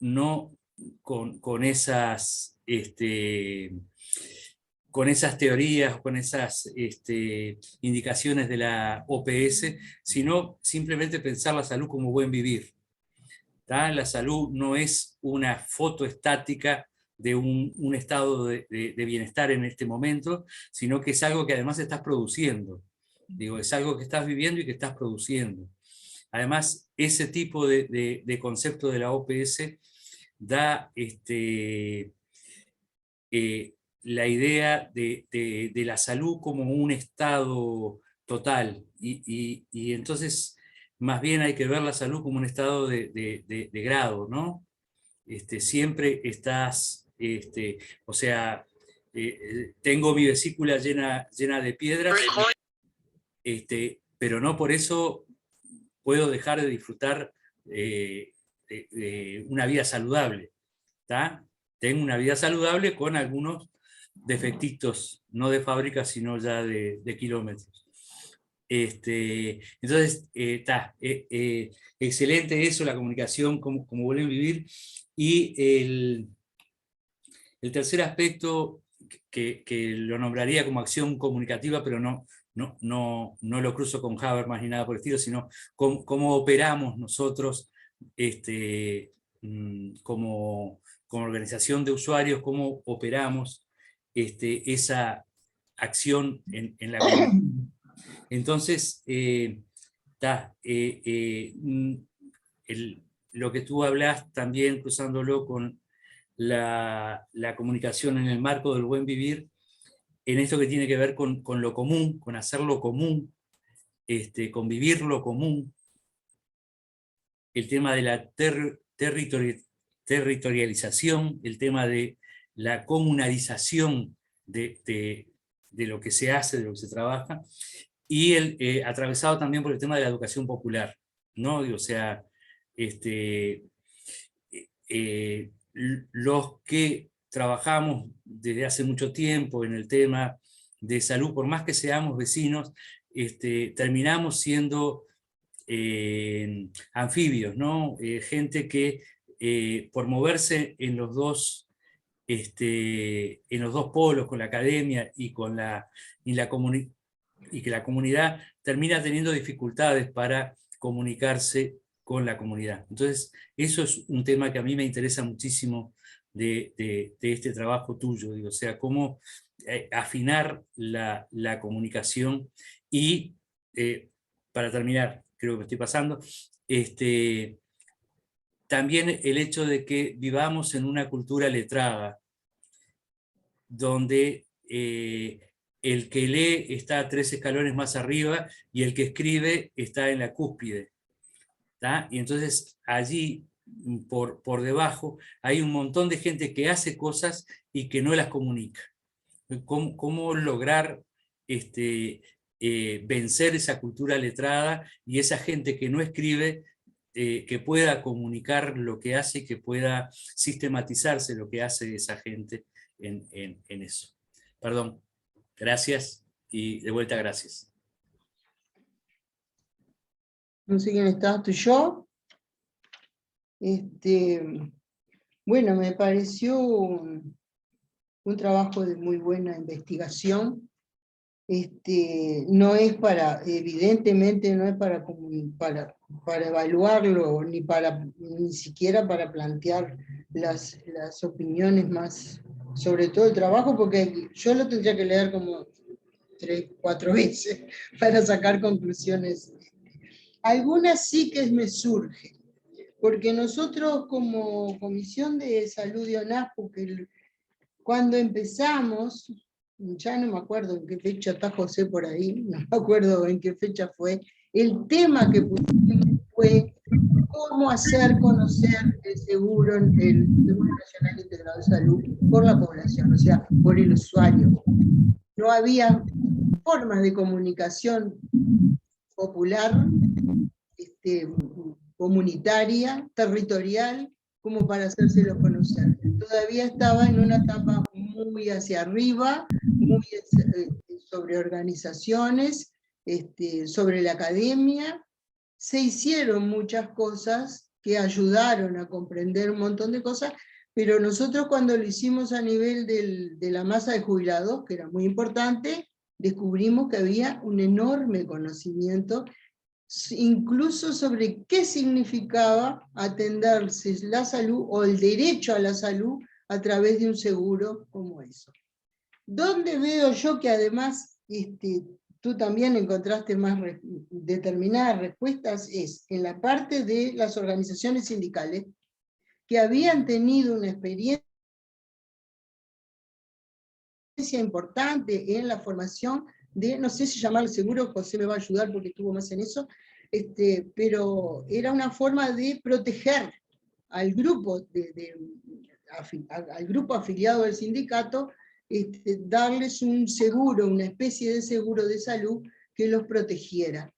no con esas teorías, con esas indicaciones de la OPS, sino simplemente pensar la salud como buen vivir. ¿Tá? La salud no es una foto estática de un estado de bienestar en este momento, sino que es algo que además estás produciendo. Digo, es algo que estás viviendo y que estás produciendo. Además, ese tipo de concepto de la OPS da la idea de la salud como un estado total, y entonces más bien hay que ver la salud como un estado de grado, ¿no? Siempre estás, o sea, tengo mi vesícula llena de piedras, pero no por eso puedo dejar de disfrutar de una vida saludable. ¿Tá? Tengo una vida saludable con algunos defectitos, no de fábrica, sino ya de kilómetros. Entonces, excelente eso, la comunicación como vuelven a vivir. Y el tercer aspecto, que lo nombraría como acción comunicativa, pero no lo cruzo con Habermas ni nada por el estilo, sino cómo operamos nosotros como organización de usuarios, cómo operamos esa acción en la comunidad. Entonces, lo que tú hablas también, cruzándolo con la comunicación en el marco del buen vivir, en esto que tiene que ver con lo común, con hacerlo común, con vivir lo común, el tema de la territorialización, el tema de la comunalización de lo que se hace, de lo que se trabaja, y atravesado también por el tema de la educación popular, ¿no? O sea, los que trabajamos desde hace mucho tiempo en el tema de salud, por más que seamos vecinos, terminamos siendo anfibios, ¿no? Gente que por moverse en los dos polos, con la academia y que la comunidad termina teniendo dificultades para comunicarse con la comunidad. Entonces, eso es un tema que a mí me interesa muchísimo de este trabajo tuyo, digo, o sea, cómo afinar la comunicación y, para terminar, creo que me estoy pasando, también el hecho de que vivamos en una cultura letrada, donde el que lee está 3 escalones más arriba y el que escribe está en la cúspide. ¿Tá? Y entonces allí, por debajo, hay un montón de gente que hace cosas y que no las comunica. ¿Cómo lograr vencer esa cultura letrada y esa gente que no escribe, que pueda comunicar lo que hace, que pueda sistematizarse lo que hace esa gente en eso? Perdón, gracias. y de vuelta gracias. No sé quién está, estoy yo. Bueno, me pareció un trabajo de muy buena investigación. No es para, evidentemente no es para evaluarlo, ni siquiera para plantear las opiniones más, sobre todo el trabajo, porque yo lo tendría que leer como 3, 4 veces para sacar conclusiones. Algunas sí que me surgen, porque nosotros como Comisión de Salud de ONASPU, cuando empezamos, ya no me acuerdo en qué fecha está José por ahí, no me acuerdo en qué fecha fue, el tema que pusimos fue cómo hacer conocer el Seguro Nacional Integrado de Salud por la población, o sea, por el usuario. No había formas de comunicación popular, comunitaria, territorial, como para hacérselo conocer. Todavía estaba en una etapa muy hacia arriba, muy sobre organizaciones, sobre la academia. Se hicieron muchas cosas que ayudaron a comprender un montón de cosas, pero nosotros cuando lo hicimos a nivel de la masa de jubilados, que era muy importante, descubrimos que había un enorme conocimiento incluso sobre qué significaba atenderse la salud o el derecho a la salud a través de un seguro como eso. ¿Dónde veo yo que además tú también encontraste más determinadas respuestas? Es en la parte de las organizaciones sindicales que habían tenido una experiencia importante en la formación de, no sé si llamarlo seguro, José me va a ayudar porque estuvo más en eso, pero era una forma de proteger al grupo, al grupo afiliado del sindicato, darles un seguro, una especie de seguro de salud que los protegiera.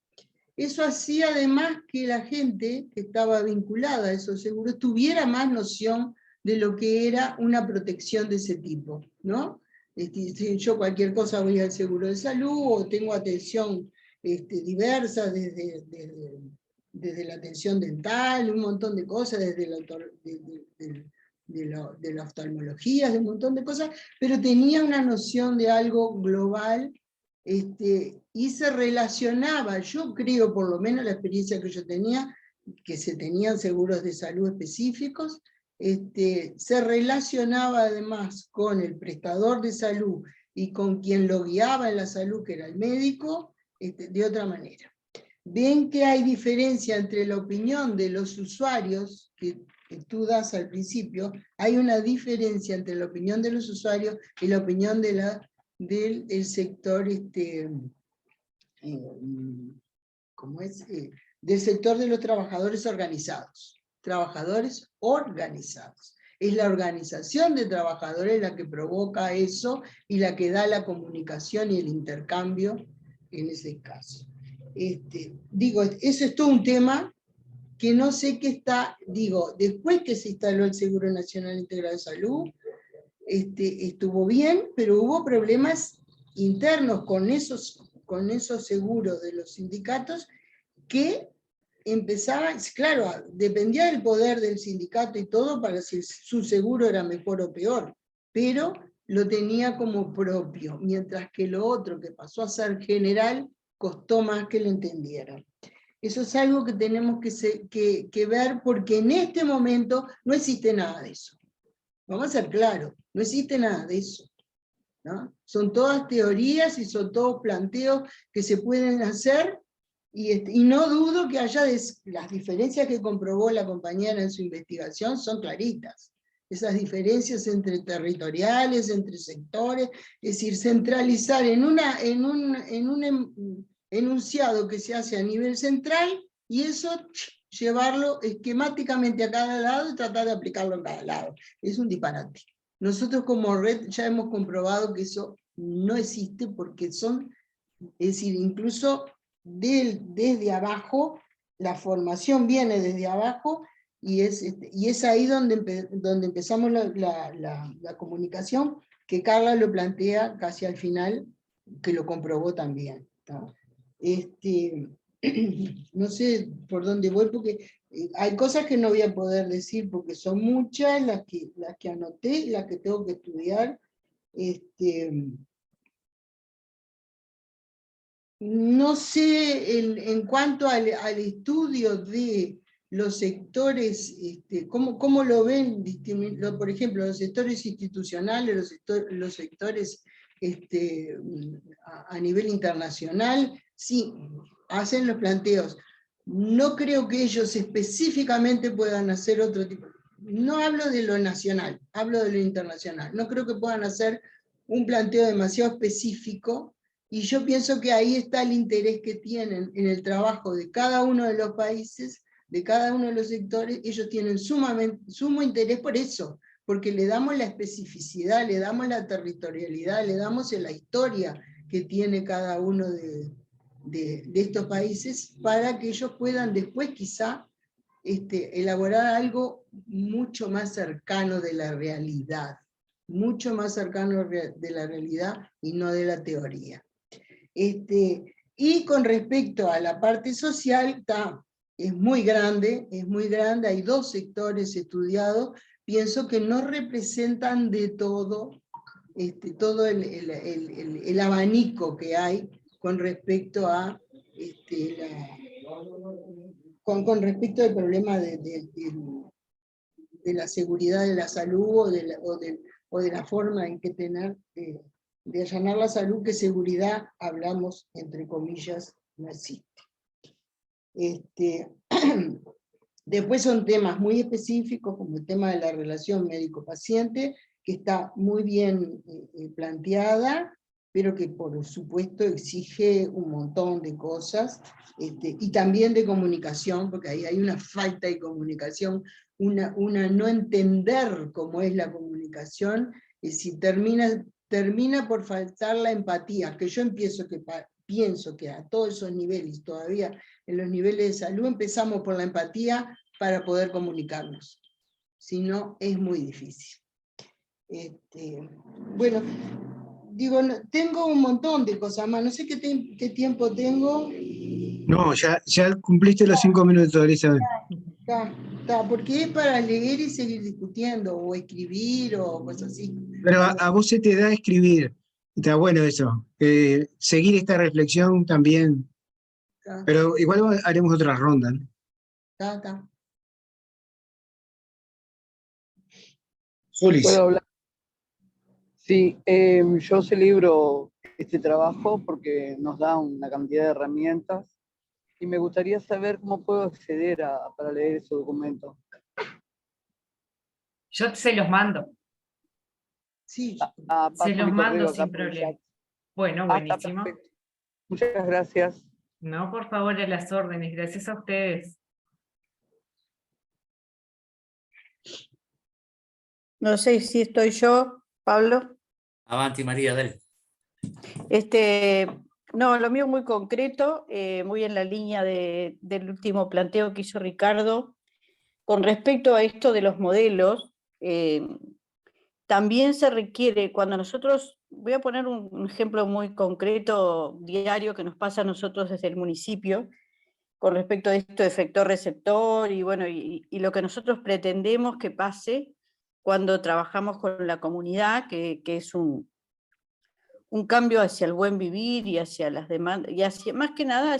Eso hacía además que la gente que estaba vinculada a esos seguros tuviera más noción de lo que era una protección de ese tipo, ¿no? Si yo cualquier cosa voy al seguro de salud, o tengo atención diversa, desde la atención dental, un montón de cosas, desde la oftalmología, de un montón de cosas, pero tenía una noción de algo global, y se relacionaba, yo creo, por lo menos la experiencia que yo tenía, que se tenían seguros de salud específicos, se relacionaba además con el prestador de salud y con quien lo guiaba en la salud, que era el médico, de otra manera. Ven que hay diferencia entre la opinión de los usuarios, que tú das al principio, hay una diferencia entre la opinión de los usuarios y la opinión del sector, ¿cómo es? Del sector de los trabajadores organizados. Trabajadores organizados. Es la organización de trabajadores la que provoca eso y la que da la comunicación y el intercambio en ese caso. Digo, eso es todo un tema que no sé qué está, digo, después que se instaló el Seguro Nacional Integrado de Salud, estuvo bien, pero hubo problemas internos con esos seguros de los sindicatos que empezaban, claro, dependía del poder del sindicato y todo para si su seguro era mejor o peor, pero lo tenía como propio, mientras que lo otro que pasó a ser general costó más que lo entendieran. Eso es algo que tenemos que ver, porque en este momento no existe nada de eso. Vamos a ser claros, no existe nada de eso, ¿no? Son todas teorías y son todos planteos que se pueden hacer, y no dudo que haya las diferencias que comprobó la compañera en su investigación son claritas. Esas diferencias entre territoriales, entre sectores, es decir, centralizar en un enunciado que se hace a nivel central, y eso llevarlo esquemáticamente a cada lado y tratar de aplicarlo en cada lado. Es un disparate. Nosotros como red ya hemos comprobado que eso no existe, porque es decir, incluso desde abajo, la formación viene desde abajo, y es ahí donde empezamos la comunicación, que Carla lo plantea casi al final, que lo comprobó también. ¿Tá? No sé por dónde voy, porque hay cosas que no voy a poder decir, porque son muchas las que anoté, las que tengo que estudiar. No sé, en cuanto al estudio de los sectores, cómo lo ven, por ejemplo, los sectores institucionales, los sectores a nivel internacional, sí, hacen los planteos. No creo que ellos específicamente puedan hacer otro tipo. No hablo de lo nacional, hablo de lo internacional. No creo que puedan hacer un planteo demasiado específico, y yo pienso que ahí está el interés que tienen en el trabajo de cada uno de los países, de cada uno de los sectores. Ellos tienen sumo interés por eso, porque le damos la especificidad, le damos la territorialidad, le damos la historia que tiene cada uno de estos países, para que ellos puedan después quizá elaborar algo mucho más cercano de la realidad, mucho más cercano de la realidad y no de la teoría. Y con respecto a la parte social, es muy grande, hay 2 sectores estudiados, pienso que no representan de todo, todo el abanico que hay con respecto a con respecto al problema de la seguridad de la salud, o de la forma en que tener de allanar la salud, que seguridad, hablamos entre comillas, no existe. Después son temas muy específicos, como el tema de la relación médico-paciente, que está muy bien planteada, pero que por supuesto exige un montón de cosas, y también de comunicación, porque ahí hay una falta de comunicación, una no entender cómo es la comunicación, y si termina por faltar la empatía, que yo pienso que a todos esos niveles, todavía en los niveles de salud, empezamos por la empatía para poder comunicarnos, si no es muy difícil. Bueno, digo, tengo un montón de cosas más, no sé qué tiempo tengo. No, ya cumpliste los 5 minutos, Elizabeth. Porque es para leer y seguir discutiendo, o escribir, o cosas así. Pero a vos se te da escribir, está bueno eso. Seguir esta reflexión también, pero igual haremos otra ronda, ¿no? Zulis. ¿Puedo hablar? Sí, yo celebro este trabajo porque nos da una cantidad de herramientas, y me gustaría saber cómo puedo acceder para leer esos documentos. Yo se los mando. Sí, se los mando sin acá problema. Bueno, buenísimo. Muchas gracias. No, por favor, a las órdenes. Gracias a ustedes. No sé si estoy yo, Pablo. Avanti, María, dale. No, lo mío muy concreto, muy en la línea del último planteo que hizo Ricardo. Con respecto a esto de los modelos, también se requiere, cuando nosotros, voy a poner un ejemplo muy concreto, diario, que nos pasa a nosotros desde el municipio, con respecto a esto de efector-receptor, y bueno, y lo que nosotros pretendemos que pase cuando trabajamos con la comunidad, que es un cambio hacia el buen vivir y hacia las demandas, y hacia, más que nada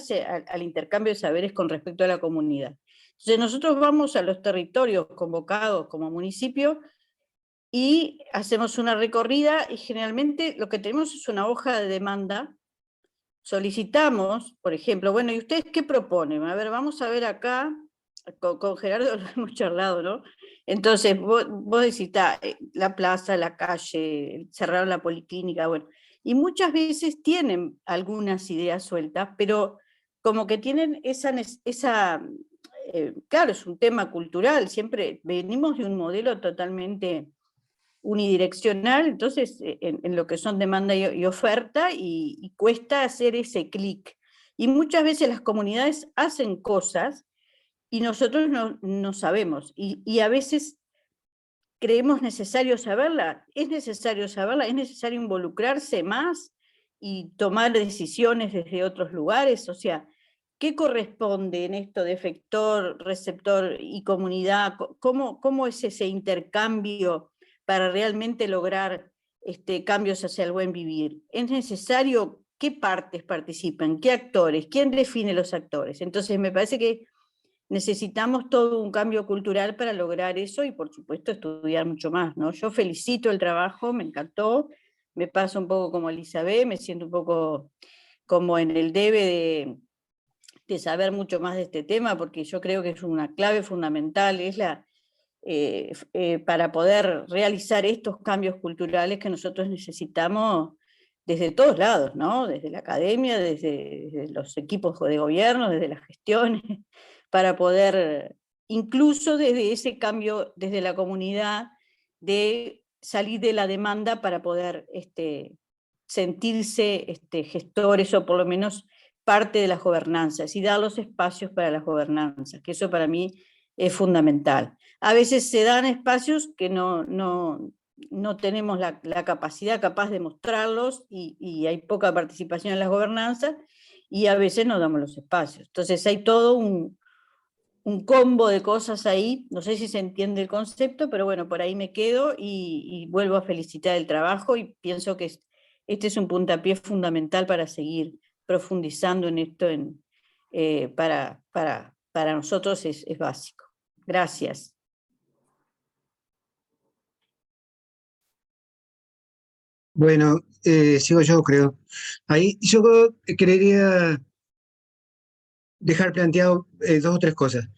al intercambio de saberes con respecto a la comunidad. Entonces nosotros vamos a los territorios convocados como municipio y hacemos una recorrida, y generalmente lo que tenemos es una hoja de demanda. Solicitamos, por ejemplo, bueno, ¿y ustedes qué proponen? A ver, vamos a ver acá, con Gerardo lo hemos charlado, ¿no? Entonces, vos decís, la plaza, la calle, cerraron la policlínica, bueno, y muchas veces tienen algunas ideas sueltas, pero como que tienen claro, es un tema cultural, siempre venimos de un modelo totalmente unidireccional, entonces en lo que son demanda y oferta, y cuesta hacer ese clic. Y muchas veces las comunidades hacen cosas y nosotros no sabemos, y a veces creemos necesario saberla, es necesario involucrarse más y tomar decisiones desde otros lugares? O sea, ¿qué corresponde en esto de efector, receptor y comunidad? ¿Cómo es ese intercambio para realmente lograr cambios hacia el buen vivir? ¿Es necesario qué partes participan, qué actores, quién define los actores? Entonces me parece que necesitamos todo un cambio cultural para lograr eso y por supuesto estudiar mucho más, ¿no? Yo felicito el trabajo, me encantó, me pasa un poco como Elizabeth, me siento un poco como en el debe de saber mucho más de este tema, porque yo creo que es una clave fundamental, es para poder realizar estos cambios culturales que nosotros necesitamos desde todos lados, ¿no? Desde la academia, desde los equipos de gobierno, desde las gestiones, para poder, incluso desde ese cambio, desde la comunidad, de salir de la demanda para poder sentirse gestores o por lo menos parte de las gobernanzas y dar los espacios para las gobernanzas, que eso para mí es fundamental. A veces se dan espacios que no tenemos la capacidad capaz de mostrarlos y hay poca participación en las gobernanzas y a veces no damos los espacios. Entonces hay todo un combo de cosas ahí, no sé si se entiende el concepto, pero bueno, por ahí me quedo y vuelvo a felicitar el trabajo y pienso que este es un puntapié fundamental para seguir profundizando en esto, para nosotros es básico. Gracias. Bueno, sigo yo, creo. Ahí yo quería dejar planteado 2 o 3 cosas.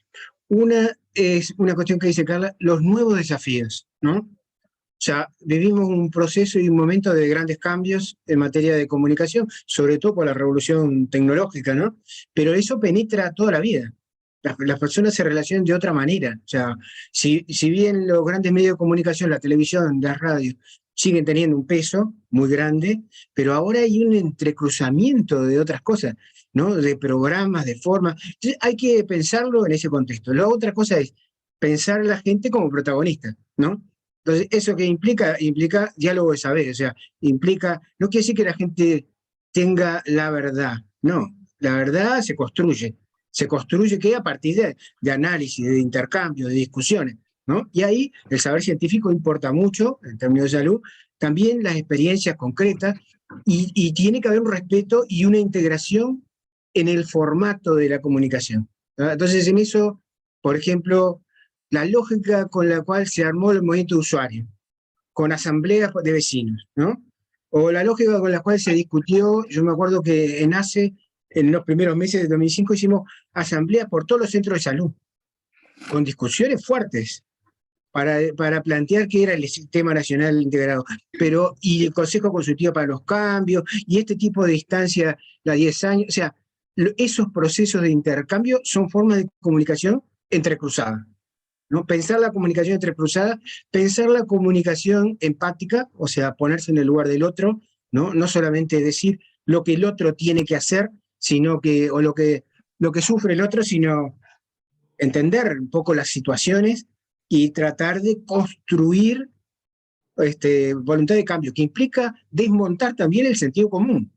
Una es una cuestión que dice Carla, los nuevos desafíos, ¿no? O sea, vivimos un proceso y un momento de grandes cambios en materia de comunicación, sobre todo por la revolución tecnológica, ¿no? Pero eso penetra toda la vida. Las personas se relacionan de otra manera. O sea, si bien los grandes medios de comunicación, la televisión, las radios, siguen teniendo un peso muy grande, pero ahora hay un entrecruzamiento de otras cosas, ¿no? De programas, de formas. Entonces, hay que pensarlo en ese contexto. La otra cosa es pensar a la gente como protagonista, ¿no? Entonces, ¿eso qué implica? Implica diálogo de saber, o sea, implica, no quiere decir que la gente tenga la verdad, no, la verdad se construye que a partir de análisis, de intercambio, de discusiones, ¿no? Y ahí el saber científico importa mucho, en términos de salud, también las experiencias concretas, y tiene que haber un respeto y una integración en el formato de la comunicación, ¿no? Entonces, en eso, por ejemplo, la lógica con la cual se armó el movimiento de usuarios, con asambleas de vecinos, ¿no? O la lógica con la cual se discutió, yo me acuerdo que en ACE, en los primeros meses de 2005, hicimos asambleas por todos los centros de salud, con discusiones fuertes, para plantear qué era el Sistema Nacional Integrado, y el Consejo Consultivo para los Cambios, y este tipo de instancia, la 10 años, o sea, esos procesos de intercambio son formas de comunicación entrecruzada, ¿no? Pensar la comunicación entrecruzada, pensar la comunicación empática, o sea, ponerse en el lugar del otro, ¿no? No solamente decir lo que el otro tiene que hacer, o lo que sufre el otro, sino entender un poco las situaciones y tratar de construir voluntad de cambio, que implica desmontar también el sentido común.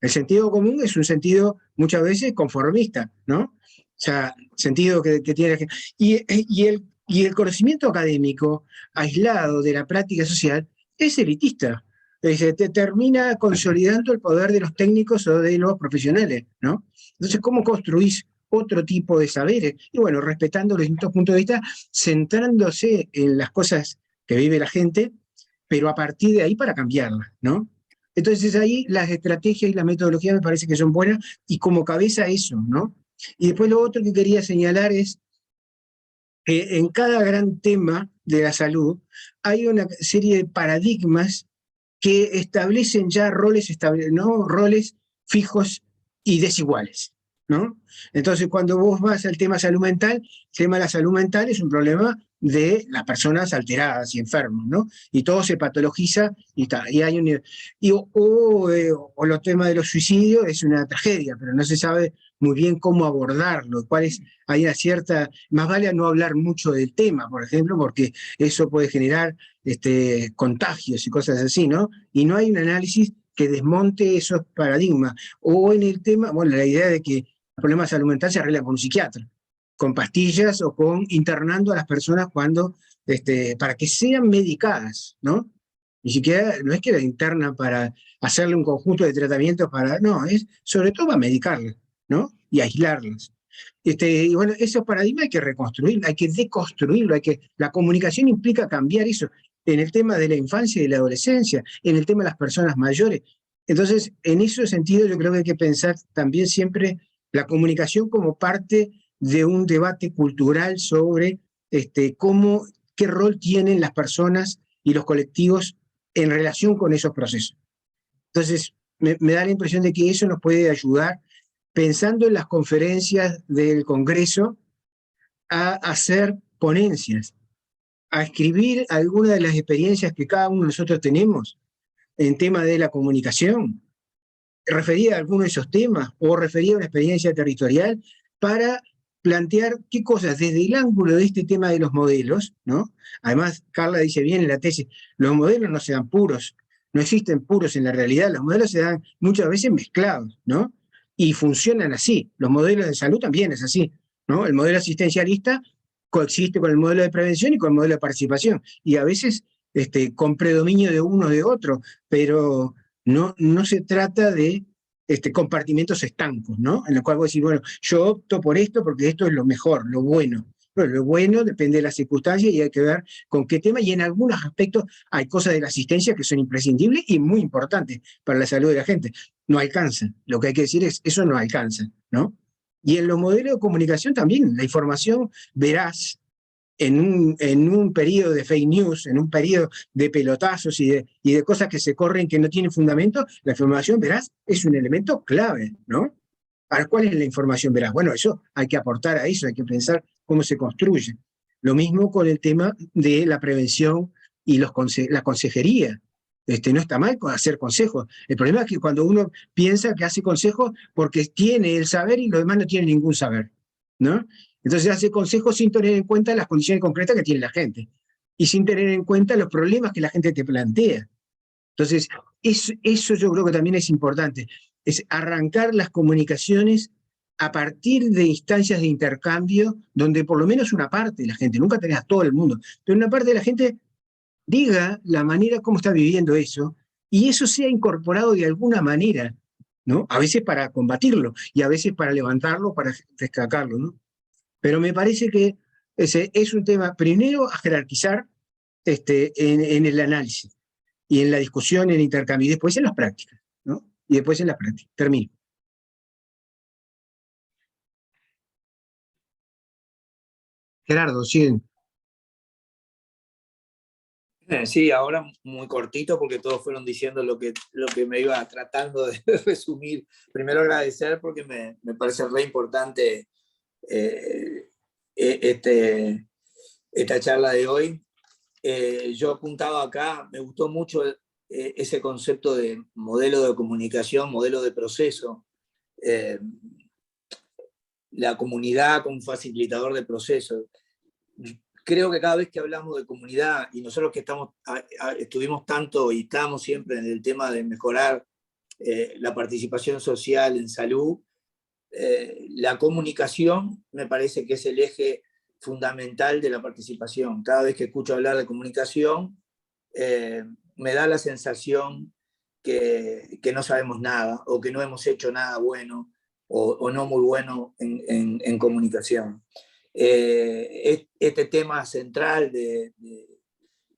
El sentido común es un sentido muchas veces conformista, ¿no? O sea, sentido que tiene... Y el conocimiento académico, aislado de la práctica social, es elitista. Te termina consolidando el poder de los técnicos o de los profesionales, ¿no? Entonces, ¿cómo construís otro tipo de saberes? Y bueno, respetando los distintos puntos de vista, centrándose en las cosas que vive la gente, pero a partir de ahí para cambiarlas, ¿no? Entonces ahí las estrategias y la metodología me parece que son buenas, y como cabeza eso, ¿no? Y después lo otro que quería señalar es que en cada gran tema de la salud hay una serie de paradigmas que establecen ya roles fijos y desiguales, ¿no? Entonces, cuando vos vas al tema salud mental, el tema de la salud mental es un problema de las personas alteradas y enfermas, ¿no? Y todo se patologiza o los temas de los suicidios es una tragedia, pero no se sabe muy bien cómo abordarlo, hay una cierta, más vale no hablar mucho del tema, por ejemplo, porque eso puede generar contagios y cosas así, ¿no? Y no hay un análisis que desmonte esos paradigmas. O en el tema, bueno, la idea de que el problema de salud mental se arregla con un psiquiatra, con pastillas o con internando a las personas para que sean medicadas, ¿no? Ni siquiera, no es que la internan para hacerle un conjunto de tratamientos no, es sobre todo para medicarlas, ¿no? Y aislarlas. Y bueno, esos paradigmas hay que reconstruirlo, hay que deconstruirlo, la comunicación implica cambiar eso en el tema de la infancia y de la adolescencia, en el tema de las personas mayores. Entonces, en ese sentido, yo creo que hay que pensar también siempre la comunicación como parte de un debate cultural sobre qué rol tienen las personas y los colectivos en relación con esos procesos. Entonces, me da la impresión de que eso nos puede ayudar, pensando en las conferencias del Congreso, a hacer ponencias, a escribir algunas de las experiencias que cada uno de nosotros tenemos en tema de la comunicación, referida a alguno de esos temas o referida a una experiencia territorial, para plantear qué cosas desde el ángulo de este tema de los modelos, ¿no? Además, Carla dice bien en la tesis, los modelos no se dan puros, no existen puros en la realidad, los modelos se dan muchas veces mezclados, ¿no? Y funcionan así, los modelos de salud también es así, ¿no? El modelo asistencialista coexiste con el modelo de prevención y con el modelo de participación, y a veces con predominio de uno o de otro, pero no se trata de compartimentos estancos, ¿no? En los cuales vos decís, bueno, yo opto por esto porque esto es lo mejor, lo bueno. Bueno, lo bueno depende de las circunstancias y hay que ver con qué tema, y en algunos aspectos hay cosas de la asistencia que son imprescindibles y muy importantes para la salud de la gente. No alcanza. Lo que hay que decir es, eso no alcanza, ¿no? Y en los modelos de comunicación también, la información veraz, en un periodo de fake news, en un periodo de pelotazos y de cosas que se corren que no tienen fundamento, la información veraz es un elemento clave, ¿no? Ahora, ¿cuál es la información veraz? Bueno, eso hay que aportar a eso, hay que pensar cómo se construye. Lo mismo con el tema de la prevención y la consejería. No está mal hacer consejos. El problema es que cuando uno piensa que hace consejos porque tiene el saber y los demás no tienen ningún saber, ¿no? Entonces hace consejos sin tener en cuenta las condiciones concretas que tiene la gente y sin tener en cuenta los problemas que la gente te plantea. Entonces, eso yo creo que también es importante, es arrancar las comunicaciones a partir de instancias de intercambio donde por lo menos una parte de la gente, nunca tenés a todo el mundo, pero una parte de la gente diga la manera como está viviendo eso y eso sea incorporado de alguna manera, ¿no? A veces para combatirlo y a veces para levantarlo, para destacarlo, ¿no? Pero me parece que ese es un tema, primero, a jerarquizar en el análisis y en la discusión, en el intercambio, y después en las prácticas, ¿no? Y después en las prácticas. Termino. Gerardo, siguen. Sí, ahora muy cortito porque todos fueron diciendo lo que me iba tratando de resumir. Primero agradecer porque me parece re importante esta charla de hoy. Yo apuntaba acá, me gustó mucho ese concepto de modelo de comunicación, modelo de proceso. La comunidad como facilitador de procesos. Creo que cada vez que hablamos de comunidad, y nosotros que estuvimos tanto y estamos siempre en el tema de mejorar la participación social en salud, la comunicación me parece que es el eje fundamental de la participación. Cada vez que escucho hablar de comunicación, me da la sensación que no sabemos nada, o que no hemos hecho nada bueno, o no muy bueno en comunicación. Este tema central de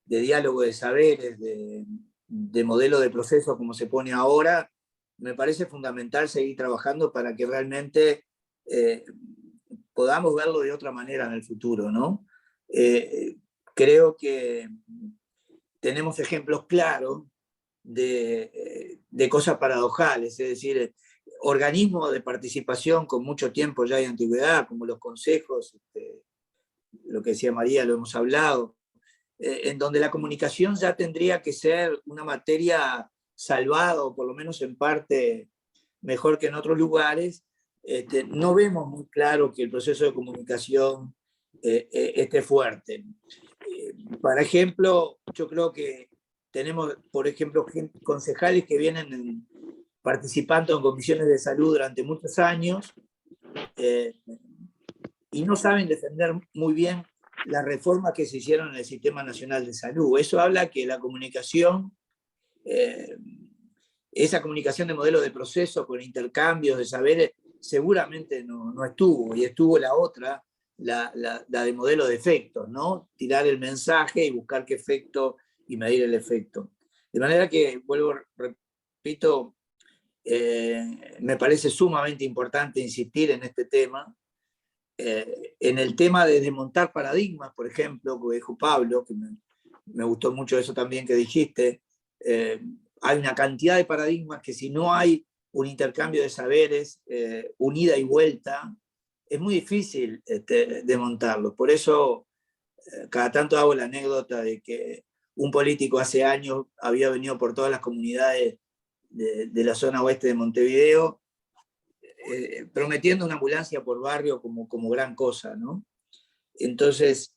diálogo de saberes, de modelo de proceso como se pone ahora, me parece fundamental seguir trabajando para que realmente podamos verlo de otra manera en el futuro, ¿no? Creo que tenemos ejemplos claros de cosas paradojales, es decir, organismos de participación con mucho tiempo ya de antigüedad, como los consejos, lo que decía María, lo hemos hablado, en donde la comunicación ya tendría que ser una materia salvada, o por lo menos en parte mejor que en otros lugares. No vemos muy claro que el proceso de comunicación esté fuerte. Por ejemplo, yo creo que tenemos, por ejemplo, concejales que vienen participando en comisiones de salud durante muchos años y no saben defender muy bien las reformas que se hicieron en el Sistema Nacional de Salud. Eso habla que la comunicación, esa comunicación de modelo de proceso con intercambios de saberes, seguramente no estuvo, y estuvo la otra, la de modelo de efectos, ¿no? Tirar el mensaje y buscar qué efecto y medir el efecto. De manera que, repito, me parece sumamente importante insistir en este tema. En el tema de desmontar paradigmas, por ejemplo, que dijo Pablo, que me gustó mucho eso también que dijiste, hay una cantidad de paradigmas que si no hay un intercambio de saberes, un ida y vuelta, es muy difícil desmontarlo. Por eso, cada tanto hago la anécdota de que un político hace años había venido por todas las comunidades de la zona oeste de Montevideo, prometiendo una ambulancia por barrio como gran cosa, ¿no? Entonces,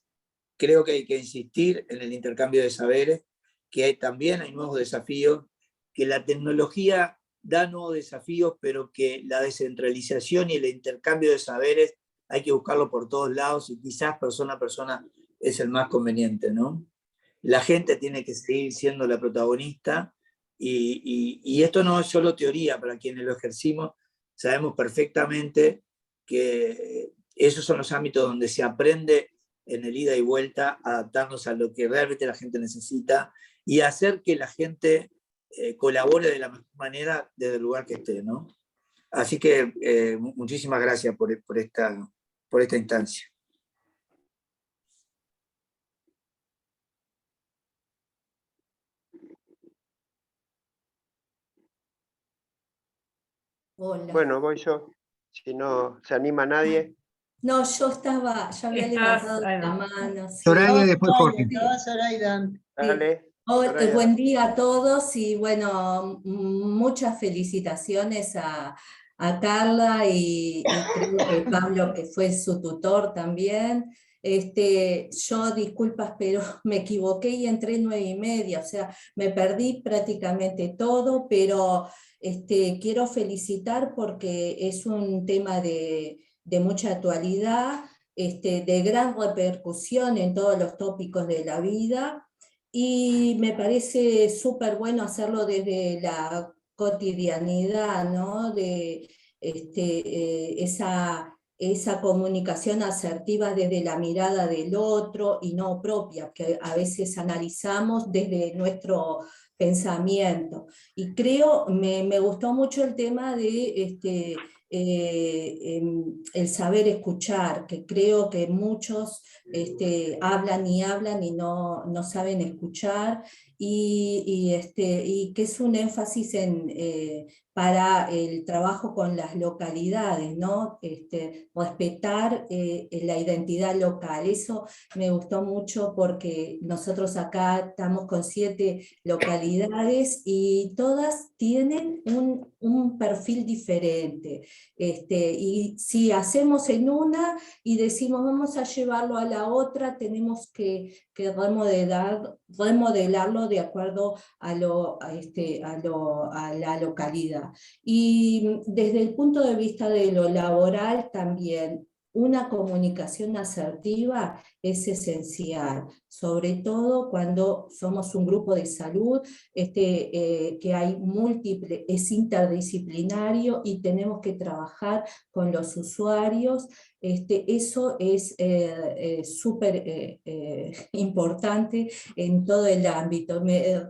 creo que hay que insistir en el intercambio de saberes, que también hay nuevos desafíos, que la tecnología da nuevos desafíos, pero que la descentralización y el intercambio de saberes hay que buscarlo por todos lados y quizás persona a persona es el más conveniente, ¿no? La gente tiene que seguir siendo la protagonista y esto no es solo teoría, para quienes lo ejercimos sabemos perfectamente que esos son los ámbitos donde se aprende en el ida y vuelta, adaptarnos a lo que realmente la gente necesita y hacer que la gente colabore de la mejor manera desde el lugar que esté, ¿no? Así que muchísimas gracias por esta instancia. Hola. Bueno, voy yo. Si no se anima nadie. No, yo había levantado la mano. Sí. Soraya y después Jorge. Dale. Hola, buen día a todos y bueno, muchas felicitaciones a Carla y creo que Pablo, que fue su tutor también. Yo, disculpas, pero me equivoqué y entré 9:30, o sea, me perdí prácticamente todo, pero quiero felicitar porque es un tema de mucha actualidad, de gran repercusión en todos los tópicos de la vida, y me parece súper bueno hacerlo desde la cotidianidad, ¿no? De esa comunicación asertiva desde la mirada del otro y no propia, que a veces analizamos desde nuestro pensamiento. Y creo, me gustó mucho el tema de el saber escuchar, que creo que muchos hablan y no saben escuchar, y que es un énfasis para el trabajo con las localidades, ¿no? Respetar la identidad local. Eso me gustó mucho porque nosotros acá estamos con 7 localidades y todas tienen un perfil diferente. Y si hacemos en una y decimos vamos a llevarlo a la otra, tenemos que remodelarlo de acuerdo a la localidad. Y desde el punto de vista de lo laboral también, una comunicación asertiva es esencial, sobre todo cuando somos un grupo de salud que hay múltiples, es interdisciplinario y tenemos que trabajar con los usuarios. Eso es súper importante en todo el ámbito.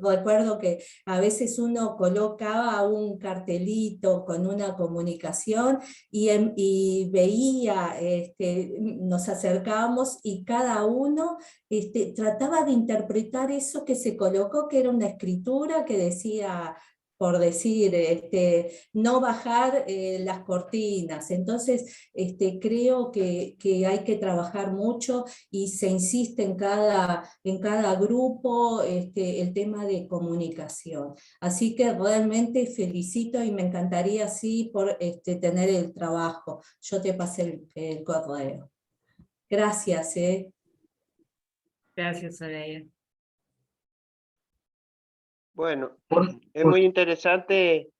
Recuerdo que a veces uno colocaba un cartelito con una comunicación y veía, nos acercábamos y cada uno trataba de interpretar eso que se colocó, que era una escritura que decía, por decir, no bajar las cortinas. Entonces, creo que hay que trabajar mucho y se insiste en cada grupo el tema de comunicación. Así que realmente felicito y me encantaría así por tener el trabajo. Yo te pasé el correo. Gracias. Gracias, Soraya. Bueno, es muy interesante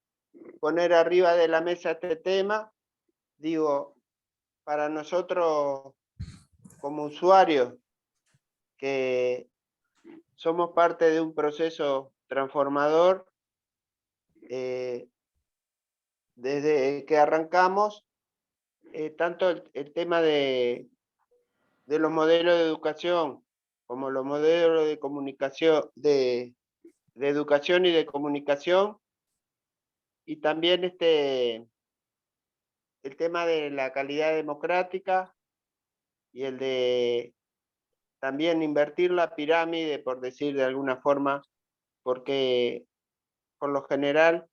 poner arriba de la mesa este tema. Digo, para nosotros como usuarios que somos parte de un proceso transformador, desde que arrancamos, tanto el tema de los modelos de educación como los modelos de comunicación, de educación y de comunicación, y también el tema de la calidad democrática y el de también invertir la pirámide, por decir de alguna forma, porque por lo general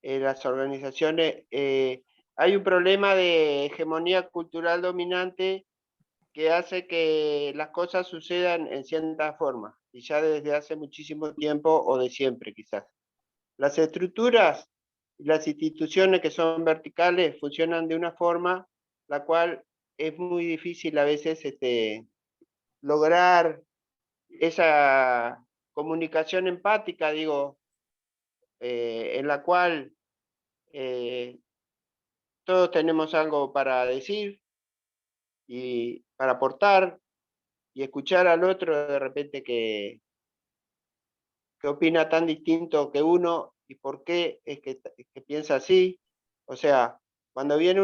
las organizaciones, hay un problema de hegemonía cultural dominante que hace que las cosas sucedan en cierta forma, y ya desde hace muchísimo tiempo o de siempre quizás. Las estructuras y las instituciones que son verticales funcionan de una forma la cual es muy difícil a veces lograr esa comunicación empática, digo, en la cual todos tenemos algo para decir y para aportar, y escuchar al otro de repente que opina tan distinto que uno y por qué es que piensa así. O sea, cuando viene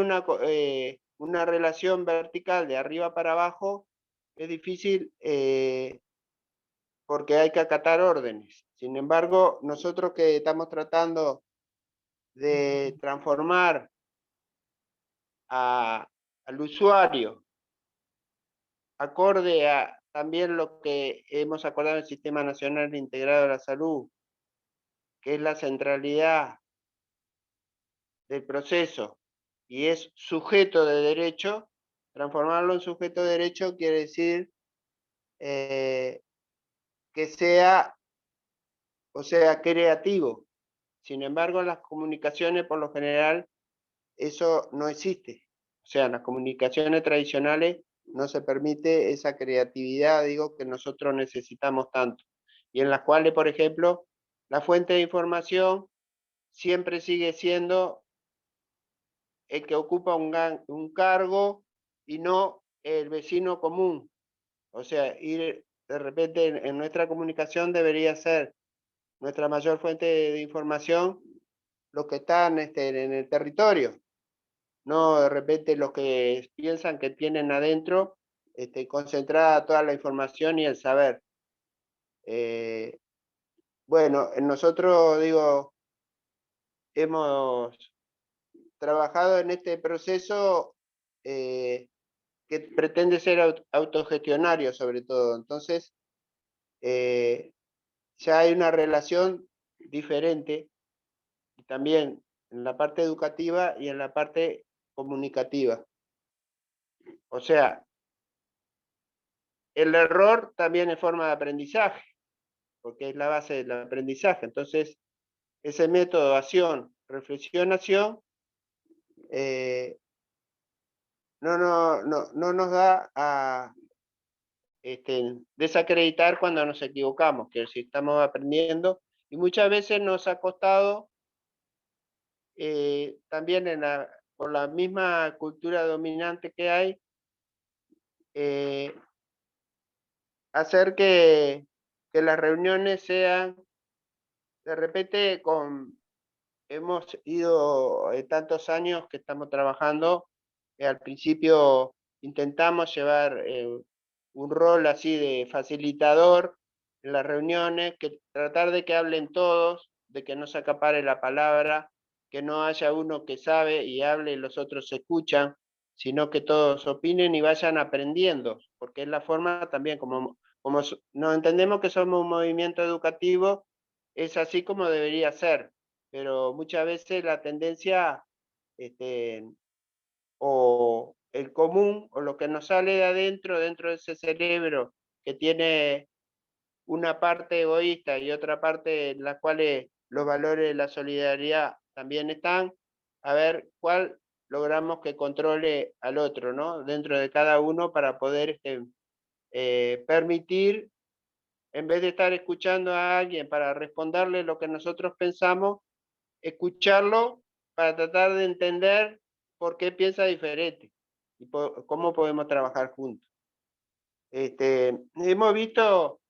una relación vertical de arriba para abajo, es difícil porque hay que acatar órdenes. Sin embargo, nosotros que estamos tratando de transformar al usuario acorde a también lo que hemos acordado en el Sistema Nacional Integrado de la Salud, que es la centralidad del proceso y es sujeto de derecho, transformarlo en sujeto de derecho quiere decir que sea, o sea, creativo. Sin embargo, en las comunicaciones, por lo general, eso no existe. O sea, en las comunicaciones tradicionales no se permite esa creatividad, digo, que nosotros necesitamos tanto. Y en las cuales, por ejemplo, la fuente de información siempre sigue siendo el que ocupa un cargo y no el vecino común. O sea, ir de repente en nuestra comunicación debería ser nuestra mayor fuente de información los que están en el territorio, no de repente los que piensan que tienen adentro concentrada toda la información y el saber. Bueno, nosotros, digo, hemos trabajado en este proceso que pretende ser autogestionario sobre todo. Entonces, ya hay una relación diferente también en la parte educativa y en la parte comunicativa. O sea, el error también es forma de aprendizaje, porque es la base del aprendizaje. Entonces, ese método acción, reflexión, acción, no nos da a desacreditar cuando nos equivocamos, que si estamos aprendiendo, y muchas veces nos ha costado también por la misma cultura dominante que hay, hacer que las reuniones sean, de repente, hemos ido tantos años que estamos trabajando, al principio intentamos llevar un rol así de facilitador en las reuniones, que tratar de que hablen todos, de que no se acapare la palabra, que no haya uno que sabe y hable y los otros se escuchan, sino que todos opinen y vayan aprendiendo, porque es la forma también, como nos entendemos que somos un movimiento educativo, es así como debería ser, pero muchas veces la tendencia, o el común, o lo que nos sale de adentro, dentro de ese cerebro que tiene una parte egoísta y otra parte en la cual los valores de la solidaridad también están, a ver cuál logramos que controle al otro, ¿no? Dentro de cada uno para poder permitir en vez de estar escuchando a alguien para responderle lo que nosotros pensamos, escucharlo para tratar de entender por qué piensa diferente y cómo podemos trabajar juntos. Hemos visto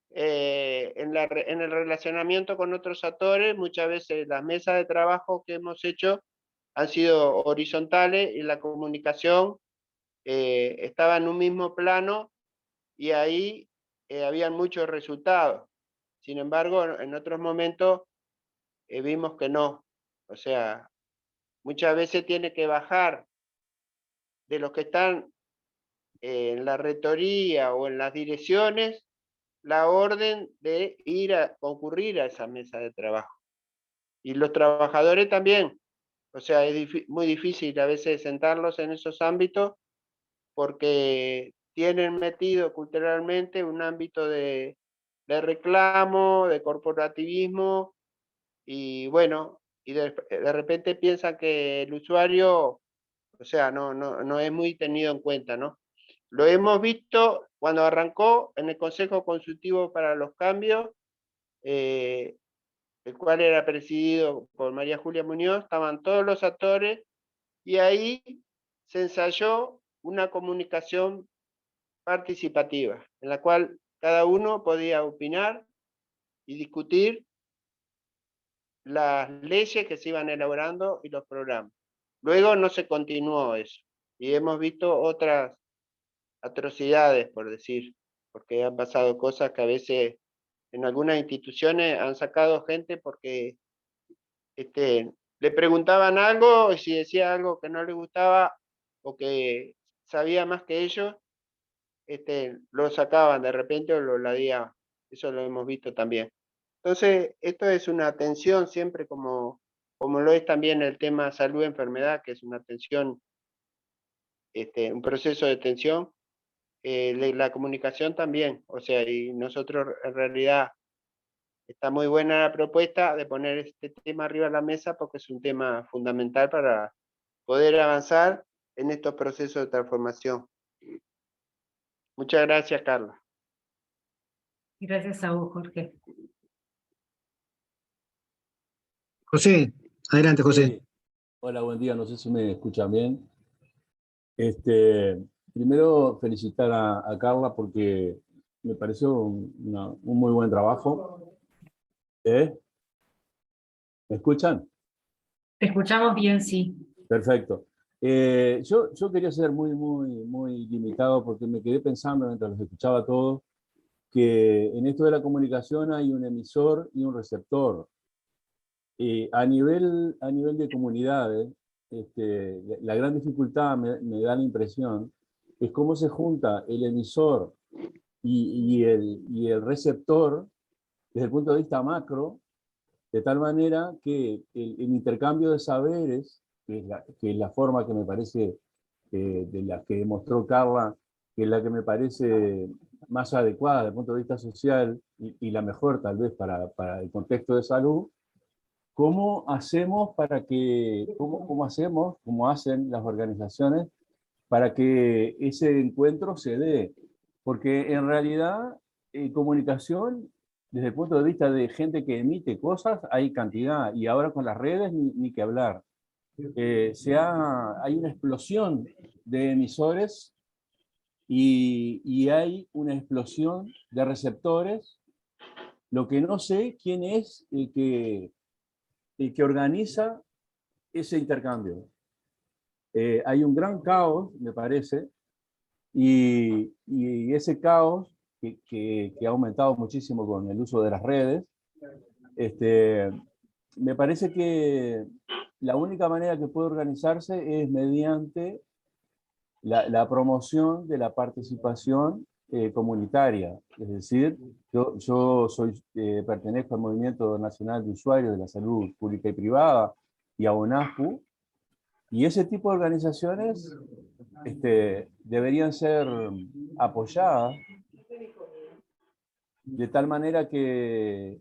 en el relacionamiento con otros actores, muchas veces las mesas de trabajo que hemos hecho han sido horizontales y la comunicación estaba en un mismo plano y ahí habían muchos resultados. Sin embargo, en otros momentos vimos que no. O sea, muchas veces tiene que bajar de los que están en la rectoría o en las direcciones la orden de ir a concurrir a esa mesa de trabajo. Y los trabajadores también. O sea, es muy difícil a veces sentarlos en esos ámbitos porque tienen metido culturalmente un ámbito de reclamo, de corporativismo, y bueno, y de repente piensan que el usuario, o sea, no es muy tenido en cuenta, ¿no? Lo hemos visto cuando arrancó en el Consejo Consultivo para los Cambios, el cual era presidido por María Julia Muñoz, estaban todos los actores, y ahí se ensayó una comunicación participativa, en la cual cada uno podía opinar y discutir las leyes que se iban elaborando y los programas. Luego no se continuó eso, y hemos visto otras atrocidades, por decir, porque han pasado cosas que a veces en algunas instituciones han sacado gente porque le preguntaban algo y si decía algo que no le gustaba o que sabía más que ellos, lo sacaban de repente o lo ladían. Eso lo hemos visto también. Entonces, esto es una atención siempre como lo es también el tema salud-enfermedad, que es una atención, un proceso de atención. La comunicación también, o sea, y nosotros en realidad está muy buena la propuesta de poner este tema arriba de la mesa porque es un tema fundamental para poder avanzar en estos procesos de transformación. Muchas gracias, Carla. Gracias a vos, Jorge. José, adelante, José. Sí. Hola, buen día. No sé si me escuchan bien. Primero, felicitar a Carla porque me pareció un muy buen trabajo. ¿Me escuchan? Te escuchamos bien, sí. Perfecto. Yo quería ser muy limitado porque me quedé pensando mientras los escuchaba a todos que en esto de la comunicación hay un emisor y un receptor. A nivel de comunidades, la gran dificultad, me da la impresión, es cómo se junta el emisor y el receptor desde el punto de vista macro, de tal manera que el intercambio de saberes, que es la forma que me parece, de la que demostró Carla, que es la que me parece más adecuada desde el punto de vista social y la mejor tal vez para el contexto de salud. ¿Cómo hacemos cómo hacen las organizaciones para que ese encuentro se dé? Porque en realidad, comunicación, desde el punto de vista de gente que emite cosas, hay cantidad, y ahora con las redes ni que hablar. Hay una explosión de emisores y hay una explosión de receptores. Lo que no sé quién es el que organiza ese intercambio. Hay un gran caos, me parece, y ese caos que ha aumentado muchísimo con el uso de las redes, me parece que la única manera que puede organizarse es mediante la promoción de la participación comunitaria. Es decir, yo pertenezco al Movimiento Nacional de Usuarios de la Salud Pública y Privada y a ONASPU, y ese tipo de organizaciones deberían ser apoyadas de tal manera que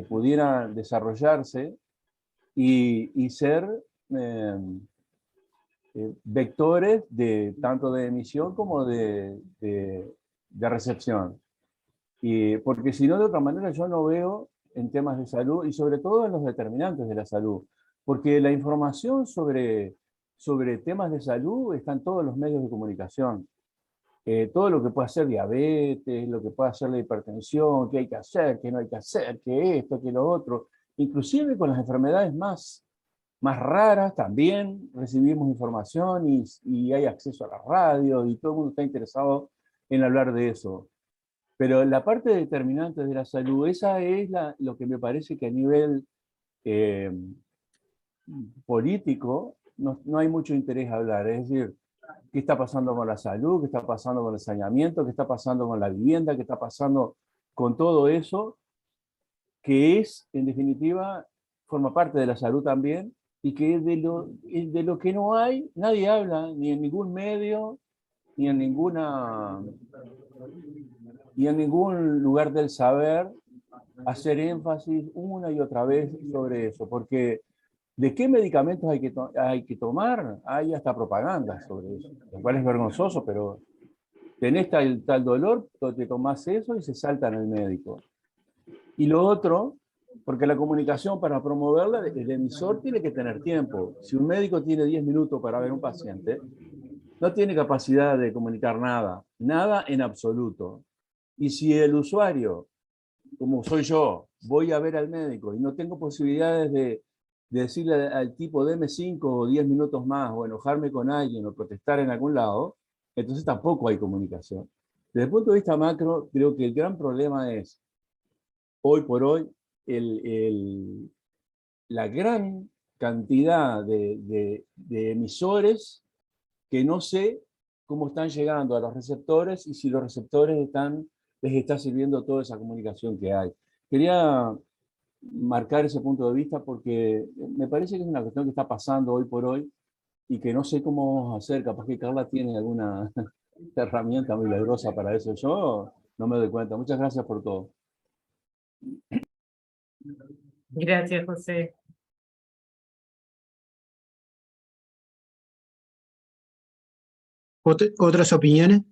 pudieran desarrollarse y ser vectores tanto de emisión como de recepción. Porque si no, de otra manera yo no veo en temas de salud, y sobre todo en los determinantes de la salud, porque la información sobre temas de salud está en todos los medios de comunicación. Todo lo que puede hacer diabetes, lo que puede hacer la hipertensión, qué hay que hacer, qué no hay que hacer, qué esto, qué lo otro. Inclusive con las enfermedades más raras también recibimos información y hay acceso a la radio y todo el mundo está interesado en hablar de eso. Pero la parte determinante de la salud, esa es lo que me parece que a nivel político no hay mucho interés a hablar. Es decir, qué está pasando con la salud, qué está pasando con el saneamiento, qué está pasando con la vivienda, qué está pasando con todo eso, que es, en definitiva, forma parte de la salud también, y que de lo que no hay, nadie habla, ni en ningún medio, ni en ningún lugar del saber, hacer énfasis una y otra vez sobre eso, porque ¿de qué medicamentos hay que tomar? Hay hasta propaganda sobre eso, lo cual es vergonzoso, pero tenés tal dolor, te tomás eso y se salta en el médico. Y lo otro, porque la comunicación para promoverla, el emisor tiene que tener tiempo. Si un médico tiene 10 minutos para ver un paciente, no tiene capacidad de comunicar nada, nada en absoluto. Y si el usuario, como soy yo, voy a ver al médico y no tengo posibilidades de decirle al tipo, deme 5 o 10 minutos más, o enojarme con alguien, o protestar en algún lado, entonces tampoco hay comunicación. Desde el punto de vista macro, creo que el gran problema es, hoy por hoy, la gran cantidad de emisores que no sé cómo están llegando a los receptores y si los receptores les está sirviendo toda esa comunicación que hay. Quería marcar ese punto de vista porque me parece que es una cuestión que está pasando hoy por hoy y que no sé cómo vamos a hacer. Capaz que Carla tiene alguna herramienta milagrosa para eso. Yo no me doy cuenta. Muchas gracias por todo. Gracias, José. ¿Otras opiniones?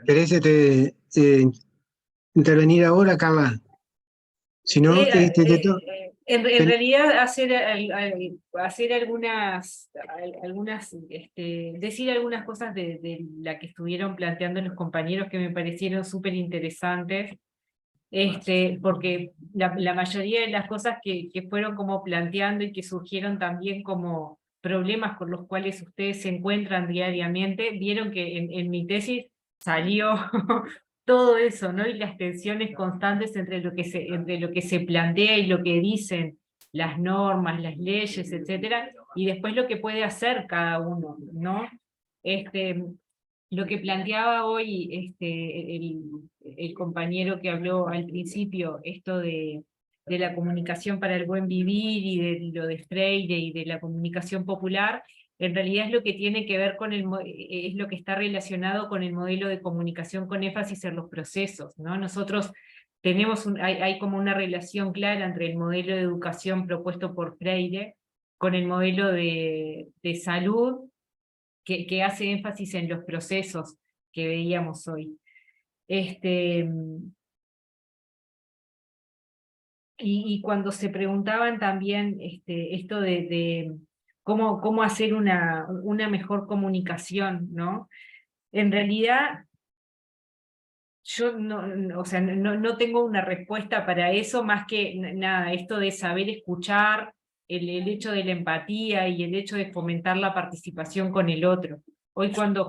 ¿Querés intervenir ahora, Carla? Si no, En realidad hacer decir algunas cosas de la que estuvieron planteando los compañeros que me parecieron súper interesantes, porque la mayoría de las cosas que fueron como planteando y que surgieron también como problemas con los cuales ustedes se encuentran diariamente, vieron que en mi tesis salió todo eso, ¿no? Y las tensiones constantes entre lo que se plantea y lo que dicen las normas, las leyes, etcétera, y después lo que puede hacer cada uno, ¿no? Lo que planteaba hoy el compañero que habló al principio, esto de la comunicación para el buen vivir y de lo de Freire y de la comunicación popular, en realidad es lo que tiene que ver con es lo que está relacionado con el modelo de comunicación con énfasis en los procesos, ¿no? Nosotros tenemos hay como una relación clara entre el modelo de educación propuesto por Freire con el modelo de salud que hace énfasis en los procesos que veíamos hoy. Y cuando se preguntaban también esto de cómo hacer una mejor comunicación, ¿no? En realidad, yo no tengo una respuesta para eso, más que nada, esto de saber escuchar, el hecho de la empatía y el hecho de fomentar la participación con el otro. Hoy cuando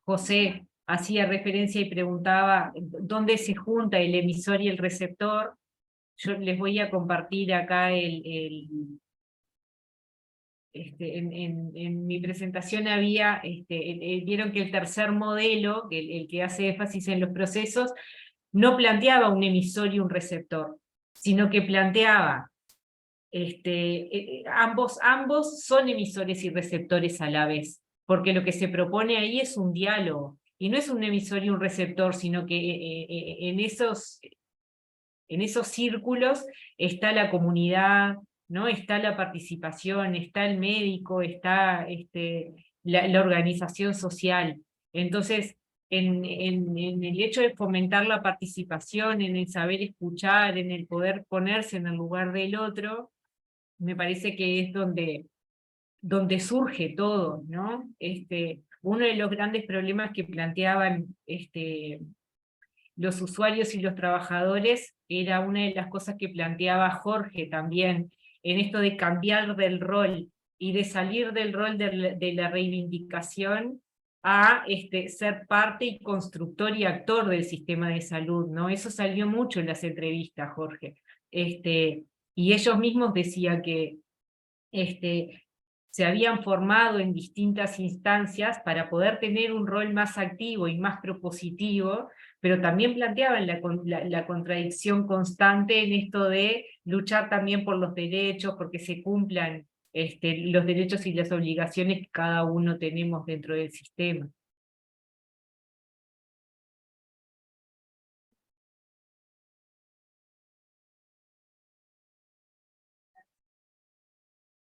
José hacía referencia y preguntaba dónde se junta el emisor y el receptor, yo les voy a compartir acá en mi presentación había, vieron que el tercer modelo, el que hace énfasis en los procesos, no planteaba un emisor y un receptor, sino que planteaba, ambos son emisores y receptores a la vez, porque lo que se propone ahí es un diálogo, y no es un emisor y un receptor, sino que en en esos círculos está la comunidad, ¿no? Está la participación, está el médico, está la organización social. Entonces, en el hecho de fomentar la participación, en el saber escuchar, en el poder ponerse en el lugar del otro, me parece que es donde surge todo, ¿no? Uno de los grandes problemas que planteaban los usuarios y los trabajadores era una de las cosas que planteaba Jorge también, en esto de cambiar del rol y de salir del rol de la reivindicación a ser parte y constructor y actor del sistema de salud, ¿no? Eso salió mucho en las entrevistas, Jorge. Y ellos mismos decían que se habían formado en distintas instancias para poder tener un rol más activo y más propositivo, pero también planteaban la contradicción constante en esto de luchar también por los derechos, porque se cumplan los derechos y las obligaciones que cada uno tenemos dentro del sistema.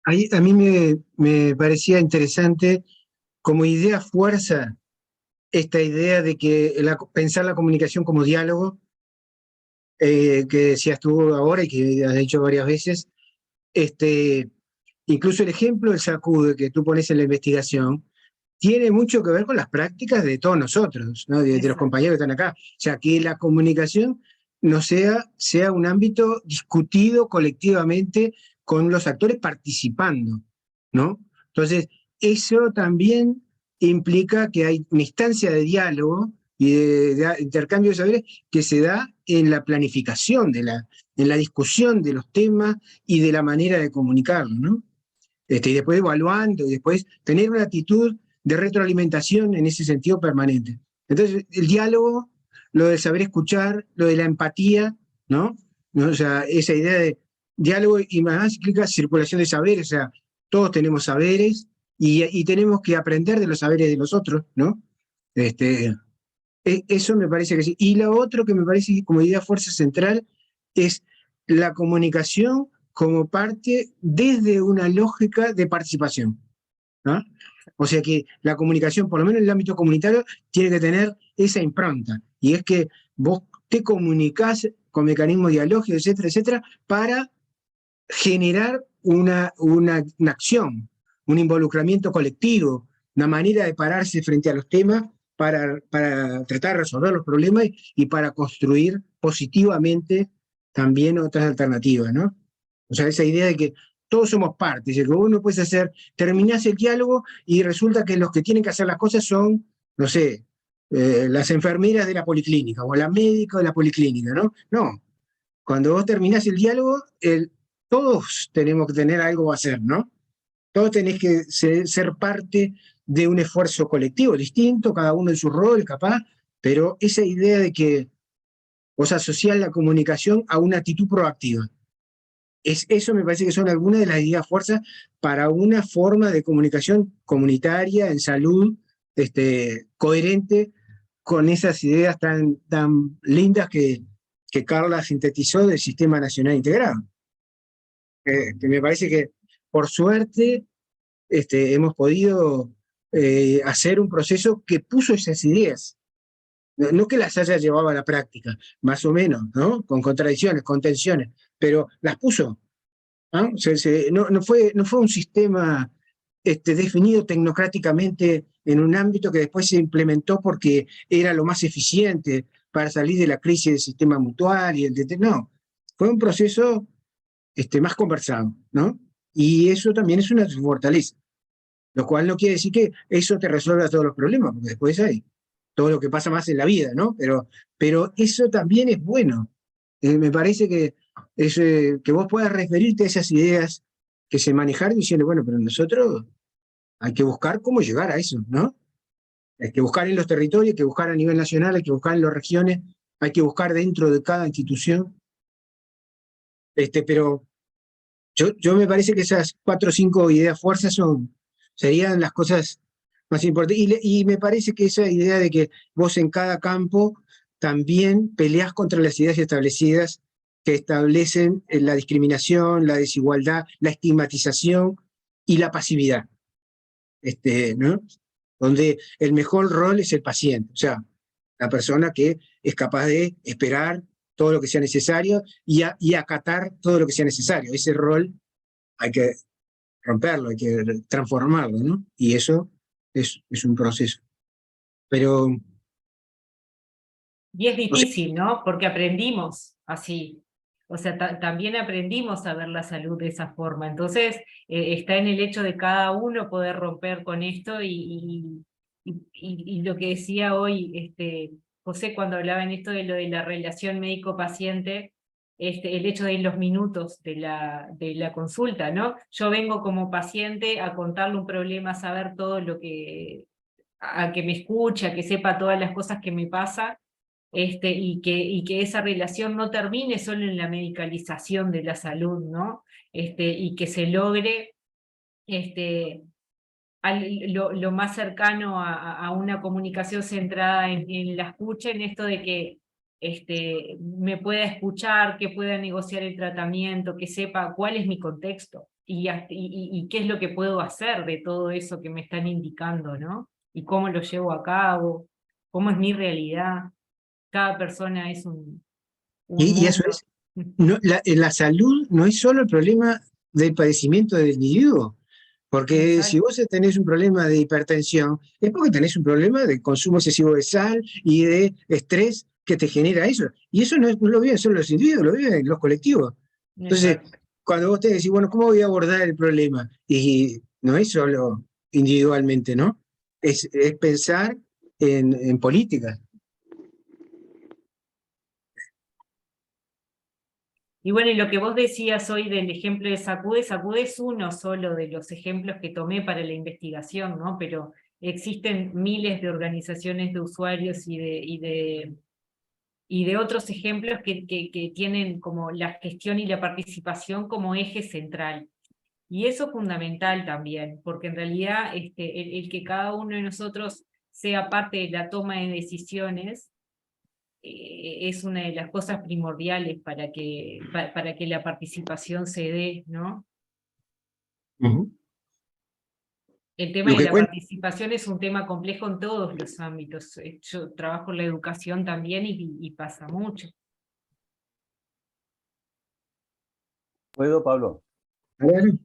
Ahí a mí me parecía interesante como idea fuerza esta idea de que pensar la comunicación como diálogo, que decías tú ahora y que has dicho varias veces, incluso el ejemplo del SACUDE que tú pones en la investigación, tiene mucho que ver con las prácticas de todos nosotros, ¿no? de los compañeros que están acá. O sea, que la comunicación no sea un ámbito discutido colectivamente con los actores participando, ¿no? Entonces, eso también implica que hay una instancia de diálogo y de intercambio de saberes que se da en la planificación, en la discusión de los temas y de la manera de comunicarlo, ¿no? Y después evaluando, y después tener una actitud de retroalimentación en ese sentido permanente. Entonces, el diálogo, lo del saber escuchar, lo de la empatía, ¿no? O sea, esa idea de diálogo y más implica circulación de saberes, o sea, todos tenemos saberes y tenemos que aprender de los saberes de los otros, ¿no? Eso me parece que sí. Y lo otro que me parece como idea fuerza central es la comunicación como parte desde una lógica de participación, ¿no? O sea que la comunicación, por lo menos en el ámbito comunitario, tiene que tener esa impronta, y es que vos te comunicás con mecanismos dialógicos, etcétera, etcétera, para generar una acción, un involucramiento colectivo, una manera de pararse frente a los temas para tratar de resolver los problemas y para construir positivamente también otras alternativas, ¿no? O sea, esa idea de que todos somos partes, y que vos no puedes terminás el diálogo y resulta que los que tienen que hacer las cosas son, no sé, las enfermeras de la policlínica o la médica de la policlínica, ¿no? No, cuando vos terminás el diálogo, todos tenemos que tener algo a hacer, ¿no? Todos tenés que ser parte de un esfuerzo colectivo, distinto, cada uno en su rol, capaz, pero esa idea de que vos asociás la comunicación a una actitud proactiva. Eso me parece que son algunas de las ideas fuerzas para una forma de comunicación comunitaria, en salud, coherente con esas ideas tan lindas que Carla sintetizó del Sistema Nacional Integrado. Que me parece que, por suerte, hemos podido hacer un proceso que puso esas ideas. No que las haya llevado a la práctica, más o menos, ¿no? Con contradicciones, con tensiones, pero las puso, ¿no? No fue un sistema definido tecnocráticamente en un ámbito que después se implementó porque era lo más eficiente para salir de la crisis del sistema mutual y no, fue un proceso más conversado, ¿no? Y eso también es una fortaleza, lo cual no quiere decir que eso te resuelva todos los problemas, porque después hay todo lo que pasa más en la vida, ¿no? Pero eso también es bueno. Me parece que vos puedas referirte a esas ideas que se manejaron diciendo, bueno, pero nosotros hay que buscar cómo llegar a eso, ¿no? Hay que buscar en los territorios, hay que buscar a nivel nacional, hay que buscar en las regiones, hay que buscar dentro de cada institución. Pero yo me parece que esas 4 o 5 ideas fuerzas serían las cosas más importantes. Y me parece que esa idea de que vos en cada campo también peleás contra las ideas establecidas que establecen la discriminación, la desigualdad, la estigmatización y la pasividad, ¿no? Donde el mejor rol es el paciente, o sea, la persona que es capaz de esperar todo lo que sea necesario y acatar todo lo que sea necesario. Ese rol hay que romperlo, hay que transformarlo, ¿no? Y eso es un proceso. Pero... Y es difícil, ¿no? Porque aprendimos así. O sea, también aprendimos a ver la salud de esa forma. Entonces, está en el hecho de cada uno poder romper con esto y lo que decía hoy José cuando hablaba en esto de lo de la relación médico-paciente, el hecho de los minutos de la consulta, ¿no? Yo vengo como paciente a contarle un problema, a saber todo lo que, a que me escuche, a que sepa todas las cosas que me pasa, y que esa relación no termine solo en la medicalización de la salud, ¿no? Y que se logre lo más cercano a una comunicación centrada en la escucha, en esto de que me pueda escuchar, que pueda negociar el tratamiento, que sepa cuál es mi contexto y qué es lo que puedo hacer de todo eso que me están indicando, ¿no? Y cómo lo llevo a cabo, cómo es mi realidad. Cada persona es un Y eso mundo. es, no, la salud no es solo el problema del padecimiento del individuo, porque si vos tenés un problema de hipertensión, es porque tenés un problema de consumo excesivo de sal y de estrés que te genera eso. Y eso no lo viven solo los individuos, lo viven los colectivos. Entonces, cuando vos te decís, bueno, ¿cómo voy a abordar el problema? Y no es solo individualmente, ¿no? Es pensar en políticas. Y bueno, y lo que vos decías hoy del ejemplo de Sacude es uno solo de los ejemplos que tomé para la investigación, ¿no? Pero existen miles de organizaciones de usuarios y de otros ejemplos que tienen como la gestión y la participación como eje central. Y eso es fundamental también, porque en realidad el que cada uno de nosotros sea parte de la toma de decisiones es una de las cosas primordiales para que la participación se dé, ¿no? El tema Lo de que la cuenta, participación es un tema complejo en todos los ámbitos. Yo trabajo en la educación también y pasa mucho. ¿Puedo, Pablo? a ver,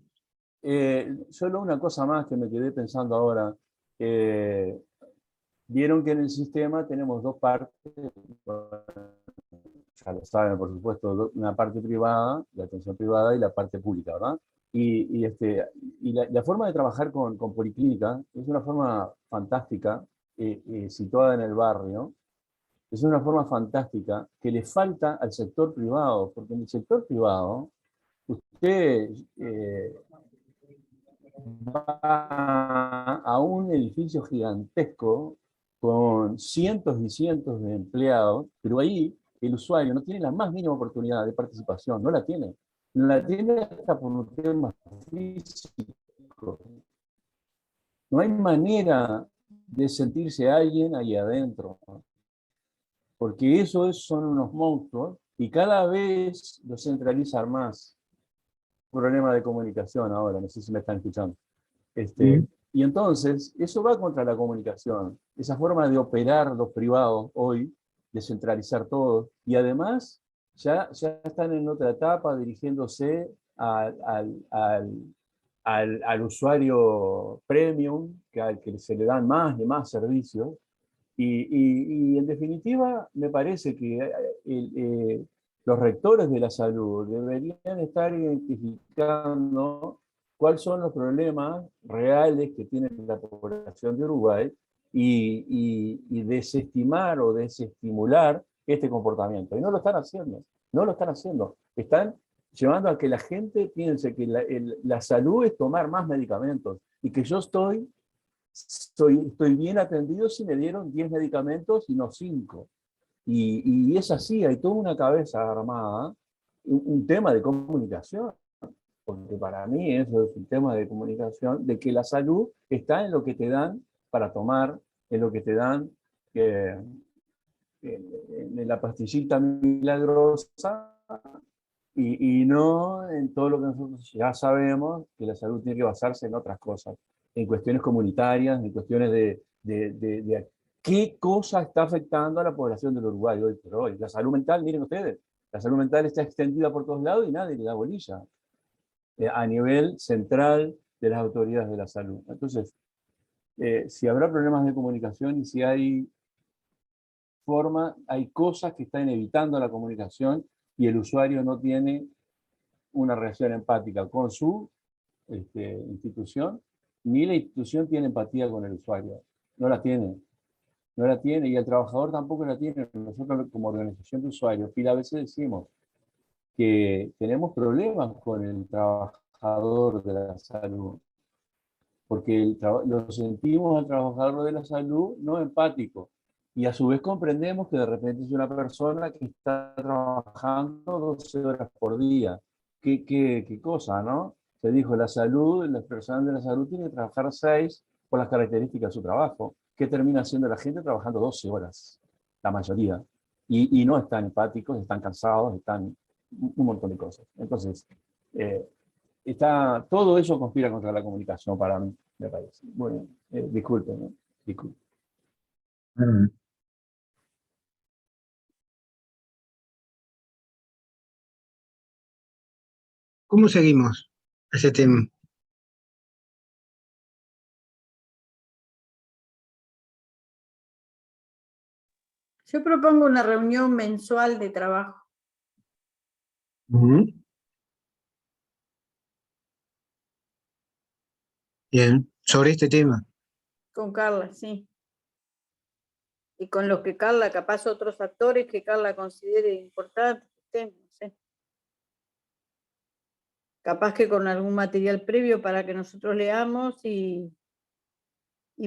Solo una cosa más que me quedé pensando ahora. Vieron que en el sistema tenemos dos partes, ya lo saben, por supuesto, una parte privada, la atención privada, y la parte pública, ¿verdad? Y la forma de trabajar con Policlínica es una forma fantástica, situada en el barrio. Es una forma fantástica que le falta al sector privado, porque en el sector privado usted va a un edificio gigantesco con cientos y cientos de empleados, pero ahí el usuario no tiene la más mínima oportunidad de participación, no la tiene. No la tiene hasta por un tema físico. No hay manera de sentirse alguien ahí adentro, porque son unos monstruos y cada vez los centralizan más. Problema de comunicación ahora, no sé si me están escuchando. Y entonces, eso va contra la comunicación, esa forma de operar los privados hoy, de centralizar todo, y además ya están en otra etapa dirigiéndose al usuario premium, al que se le dan más y más servicios, y en definitiva me parece que los rectores de la salud deberían estar identificando cuáles son los problemas reales que tiene la población de Uruguay y desestimar o desestimular este comportamiento. Y no lo están haciendo, no lo están haciendo. Están llevando a que la gente piense que la salud es tomar más medicamentos y que yo estoy bien atendido si me dieron 10 medicamentos y no 5. Y es así, hay toda una cabeza armada, un tema de comunicación, porque para mí eso es un tema de comunicación, de que la salud está en lo que te dan para tomar, en lo que te dan en la pastillita milagrosa, y no en todo lo que nosotros ya sabemos, que la salud tiene que basarse en otras cosas, en cuestiones comunitarias, en cuestiones de qué cosa está afectando a la población del Uruguay hoy por hoy. La salud mental, miren ustedes, la salud mental está extendida por todos lados y nadie le da bolilla a nivel central de las autoridades de la salud. Entonces, si habrá problemas de comunicación y si hay hay cosas que están evitando la comunicación y el usuario no tiene una reacción empática con su institución, ni la institución tiene empatía con el usuario. No la tiene. No la tiene y el trabajador tampoco la tiene. Nosotros como organización de usuarios, a veces decimos que tenemos problemas con el trabajador de la salud, porque lo sentimos al trabajador de la salud no empático. Y a su vez comprendemos que de repente es una persona que está trabajando 12 horas por día. ¿Qué cosa, no? Se dijo, la personas de la salud tienen que trabajar 6 por las características de su trabajo. ¿Qué termina haciendo la gente trabajando 12 horas? La mayoría. Y no están empáticos, están cansados, están un montón de cosas. Entonces, todo eso conspira contra la comunicación para mí, me parece. Bueno, disculpen, ¿no? Disculpen. ¿Cómo seguimos ese tema? Yo propongo una reunión mensual de trabajo. Bien, sobre este tema. Con Carla, sí. Y con los que Carla, capaz otros actores que Carla considere importantes, no sé. Capaz que con algún material previo para que nosotros leamos y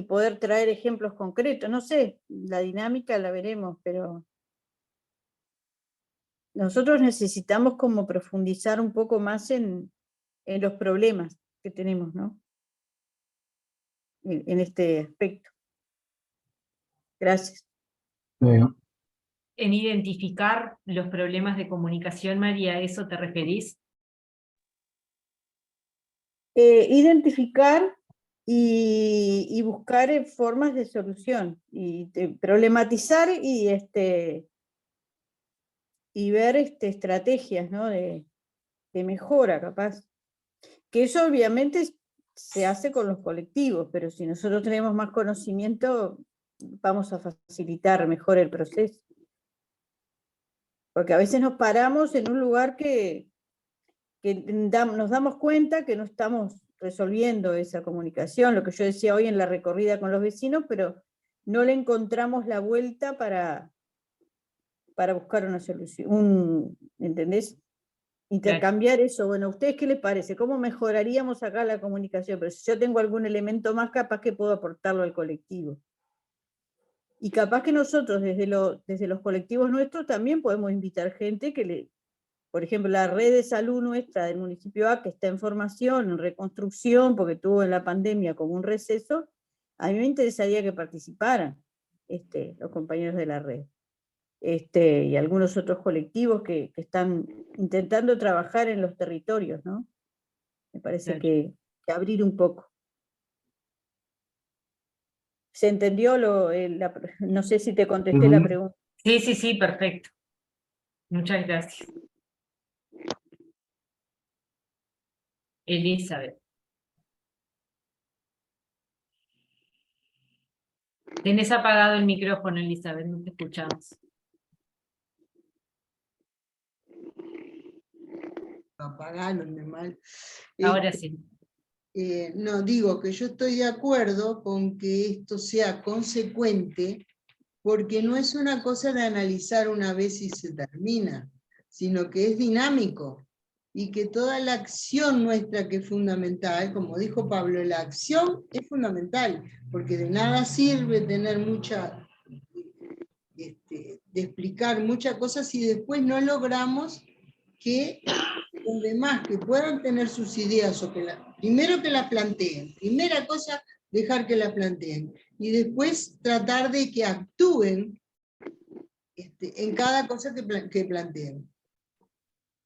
poder traer ejemplos concretos. No sé, la dinámica la veremos, pero nosotros necesitamos como profundizar un poco más en los problemas que tenemos, ¿no? En este aspecto. Gracias. Bueno. En identificar los problemas de comunicación, María, ¿a eso te referís? Identificar y buscar formas de solución, y problematizar y ver estrategias, ¿no? de mejora, capaz. Que eso obviamente se hace con los colectivos, pero si nosotros tenemos más conocimiento, vamos a facilitar mejor el proceso. Porque a veces nos paramos en un lugar que nos damos cuenta que no estamos resolviendo esa comunicación, lo que yo decía hoy en la recorrida con los vecinos, pero no le encontramos la vuelta para buscar una solución, ¿entendés? Intercambiar eso. Bueno, ¿a ustedes qué les parece? ¿Cómo mejoraríamos acá la comunicación? Pero si yo tengo algún elemento más, capaz que puedo aportarlo al colectivo. Y capaz que nosotros, desde los colectivos nuestros, también podemos invitar gente que por ejemplo, la red de salud nuestra del municipio A, que está en formación, en reconstrucción, porque tuvo en la pandemia como un receso, a mí me interesaría que participaran los compañeros de la red. Y algunos otros colectivos que están intentando trabajar en los territorios, ¿no? Me parece que abrir un poco. ¿Se entendió no sé si te contesté la pregunta? Sí, perfecto. Muchas gracias. Elizabeth. Tenés apagado el micrófono, Elizabeth, no te escuchamos. Apagaron de mal. Ahora sí. No, digo que yo estoy de acuerdo con que esto sea consecuente, porque no es una cosa de analizar una vez y se termina, sino que es dinámico, y que toda la acción nuestra, que es fundamental, como dijo Pablo, la acción es fundamental, porque de nada sirve tener de explicar muchas cosas si después no logramos que los demás que puedan tener sus ideas, o primero que las planteen, primera cosa, dejar que las planteen, y después tratar de que actúen en cada cosa que planteen.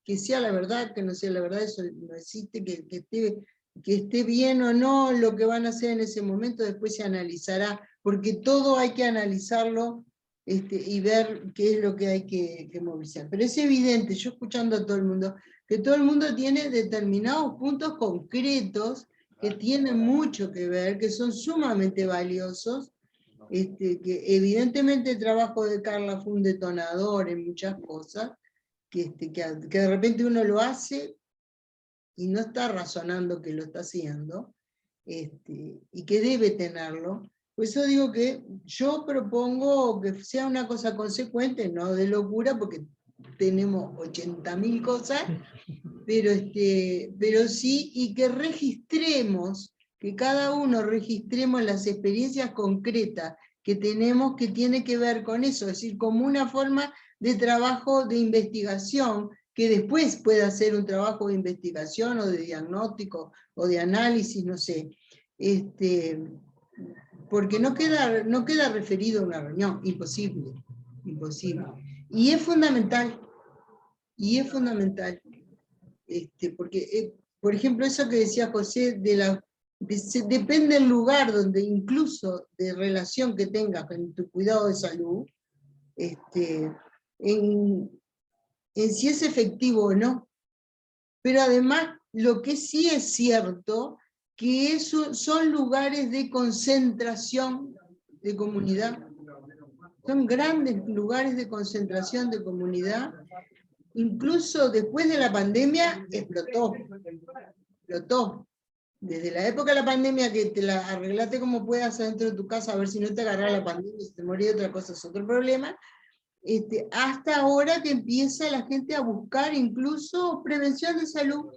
que sea la verdad, que no sea la verdad, eso no existe, que esté bien o no lo que van a hacer en ese momento, después se analizará, porque todo hay que analizarlo y ver qué es lo que hay que movilizar. Pero es evidente, yo escuchando a todo el mundo, que todo el mundo tiene determinados puntos concretos que tienen mucho que ver, que son sumamente valiosos, que evidentemente el trabajo de Carla fue un detonador en muchas cosas, que de repente uno lo hace y no está razonando que lo está haciendo, y que debe tenerlo. Por eso digo que yo propongo que sea una cosa consecuente, no de locura, porque tenemos 80.000 cosas, pero sí, y que registremos, que cada uno registremos las experiencias concretas que tenemos que tiene que ver con eso, es decir, como una forma de trabajo de investigación, que después pueda hacer un trabajo de investigación o de diagnóstico o de análisis, no sé, porque no queda referido a una reunión, imposible, imposible. Y es fundamental, porque, por ejemplo, eso que decía José, depende del lugar donde, incluso de relación que tengas con tu cuidado de salud, en si es efectivo o no. Pero además, lo que sí es cierto, que son lugares de concentración de comunidad. Son grandes lugares de concentración de comunidad. Incluso después de la pandemia, explotó. Desde la época de la pandemia, que te la arreglaste como puedas adentro de tu casa, a ver si no te agarra la pandemia, si te moría otra cosa es otro problema, hasta ahora que empieza la gente a buscar incluso prevención de salud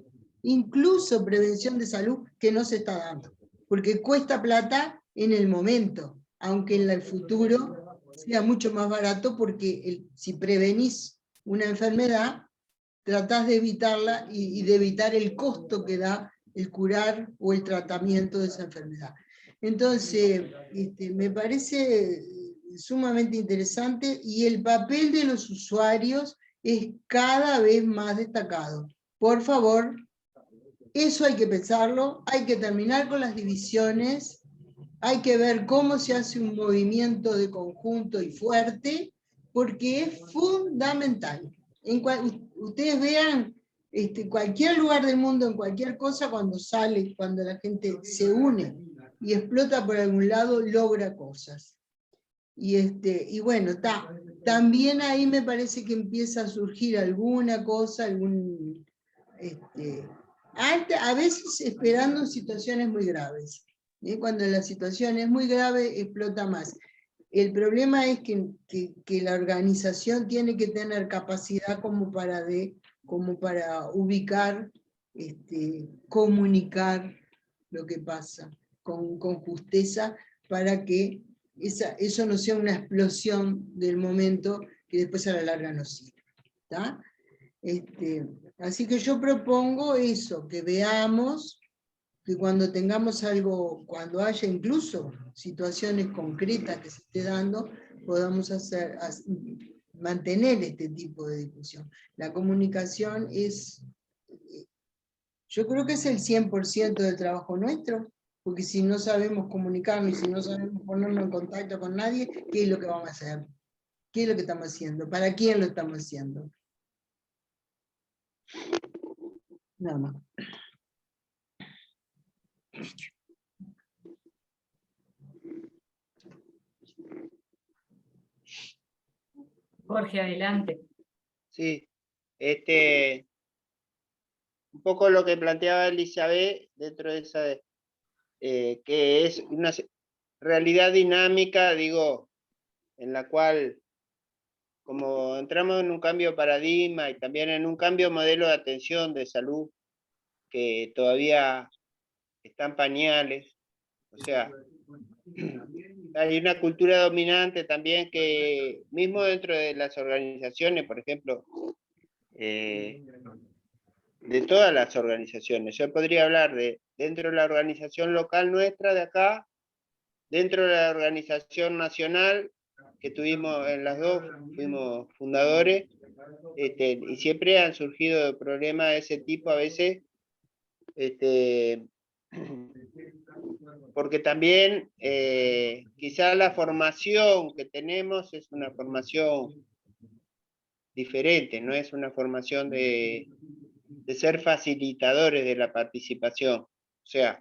que no se está dando, porque cuesta plata en el momento, aunque en el futuro sea mucho más barato, porque si prevenís una enfermedad, tratás de evitarla y de evitar el costo que da el curar o el tratamiento de esa enfermedad. Entonces, me parece sumamente interesante, y el papel de los usuarios es cada vez más destacado. Por favor, eso hay que pensarlo, hay que terminar con las divisiones, hay que ver cómo se hace un movimiento de conjunto y fuerte, porque es fundamental. Ustedes vean cualquier lugar del mundo, en cualquier cosa, cuando la gente se une y explota por algún lado, logra cosas. Y bueno, también ahí me parece que empieza a surgir alguna cosa, a veces esperando situaciones muy graves. Cuando la situación es muy grave, explota más. El problema es que la organización tiene que tener capacidad como para ubicar, comunicar lo que pasa con justeza, para que eso no sea una explosión del momento que después a la larga no sirve. ¿Está? Así que yo propongo eso, que veamos, que cuando tengamos algo, cuando haya incluso situaciones concretas que se esté dando, podamos mantener este tipo de discusión. La comunicación yo creo que es el 100% del trabajo nuestro, porque si no sabemos comunicarnos y si no sabemos ponernos en contacto con nadie, ¿qué es lo que vamos a hacer? ¿Qué es lo que estamos haciendo? ¿Para quién lo estamos haciendo? Nada más. Jorge, adelante. Sí, un poco lo que planteaba Elizabeth dentro de esa, que es una realidad dinámica, digo, en la cual, como entramos en un cambio de paradigma y también en un cambio de modelo de atención de salud, que todavía están pañales, o sea, hay una cultura dominante también que, mismo dentro de las organizaciones, por ejemplo, de todas las organizaciones, yo podría hablar de dentro de la organización local nuestra de acá, dentro de la organización nacional, que tuvimos en las dos, fuimos fundadores, y siempre han surgido problemas de ese tipo a veces, porque también quizá la formación que tenemos es una formación diferente, no es una formación de ser facilitadores de la participación. O sea,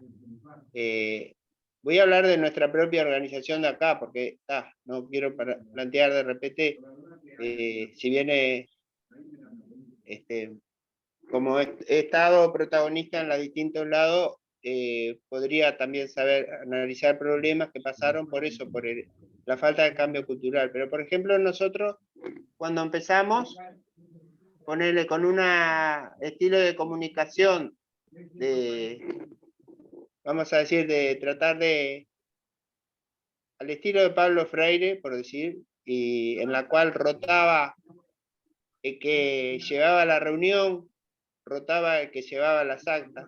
voy a hablar de nuestra propia organización de acá, porque no quiero plantear de repente, si viene, como he estado protagonista en los distintos lados, podría también saber analizar problemas que pasaron por eso, por la falta de cambio cultural. Pero, por ejemplo, nosotros, cuando empezamos, ponerle con un estilo de comunicación, vamos a decir, de tratar de, al estilo de Pablo Freire, por decir, y en la cual rotaba el que llevaba la reunión, rotaba el que llevaba las actas.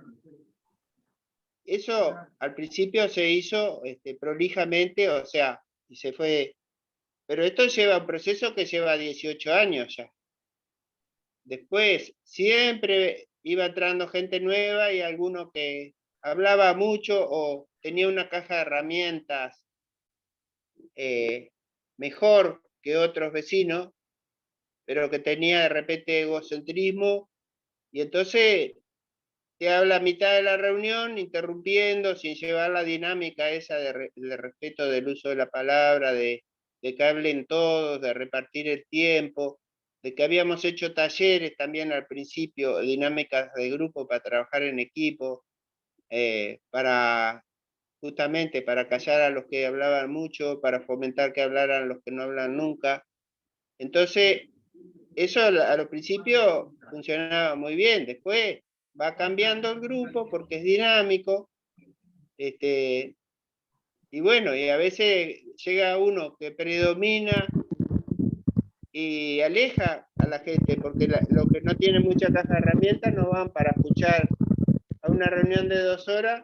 Eso al principio se hizo prolijamente, o sea, y se fue, pero esto lleva un proceso que lleva 18 años ya. Después siempre iba entrando gente nueva y alguno que hablaba mucho o tenía una caja de herramientas mejor que otros vecinos, pero que tenía de repente egocentrismo, y entonces te habla a mitad de la reunión, interrumpiendo, sin llevar la dinámica esa de respeto del uso de la palabra, de que hablen todos, de repartir el tiempo, de que habíamos hecho talleres también al principio, dinámicas de grupo para trabajar en equipo, justamente para callar a los que hablaban mucho, para fomentar que hablaran los que no hablan nunca. Entonces, eso a lo principio funcionaba muy bien, después va cambiando el grupo porque es dinámico, y bueno, y a veces llega uno que predomina y aleja a la gente, porque los que no tienen mucha caja de herramientas no van para escuchar a una reunión de 2 horas,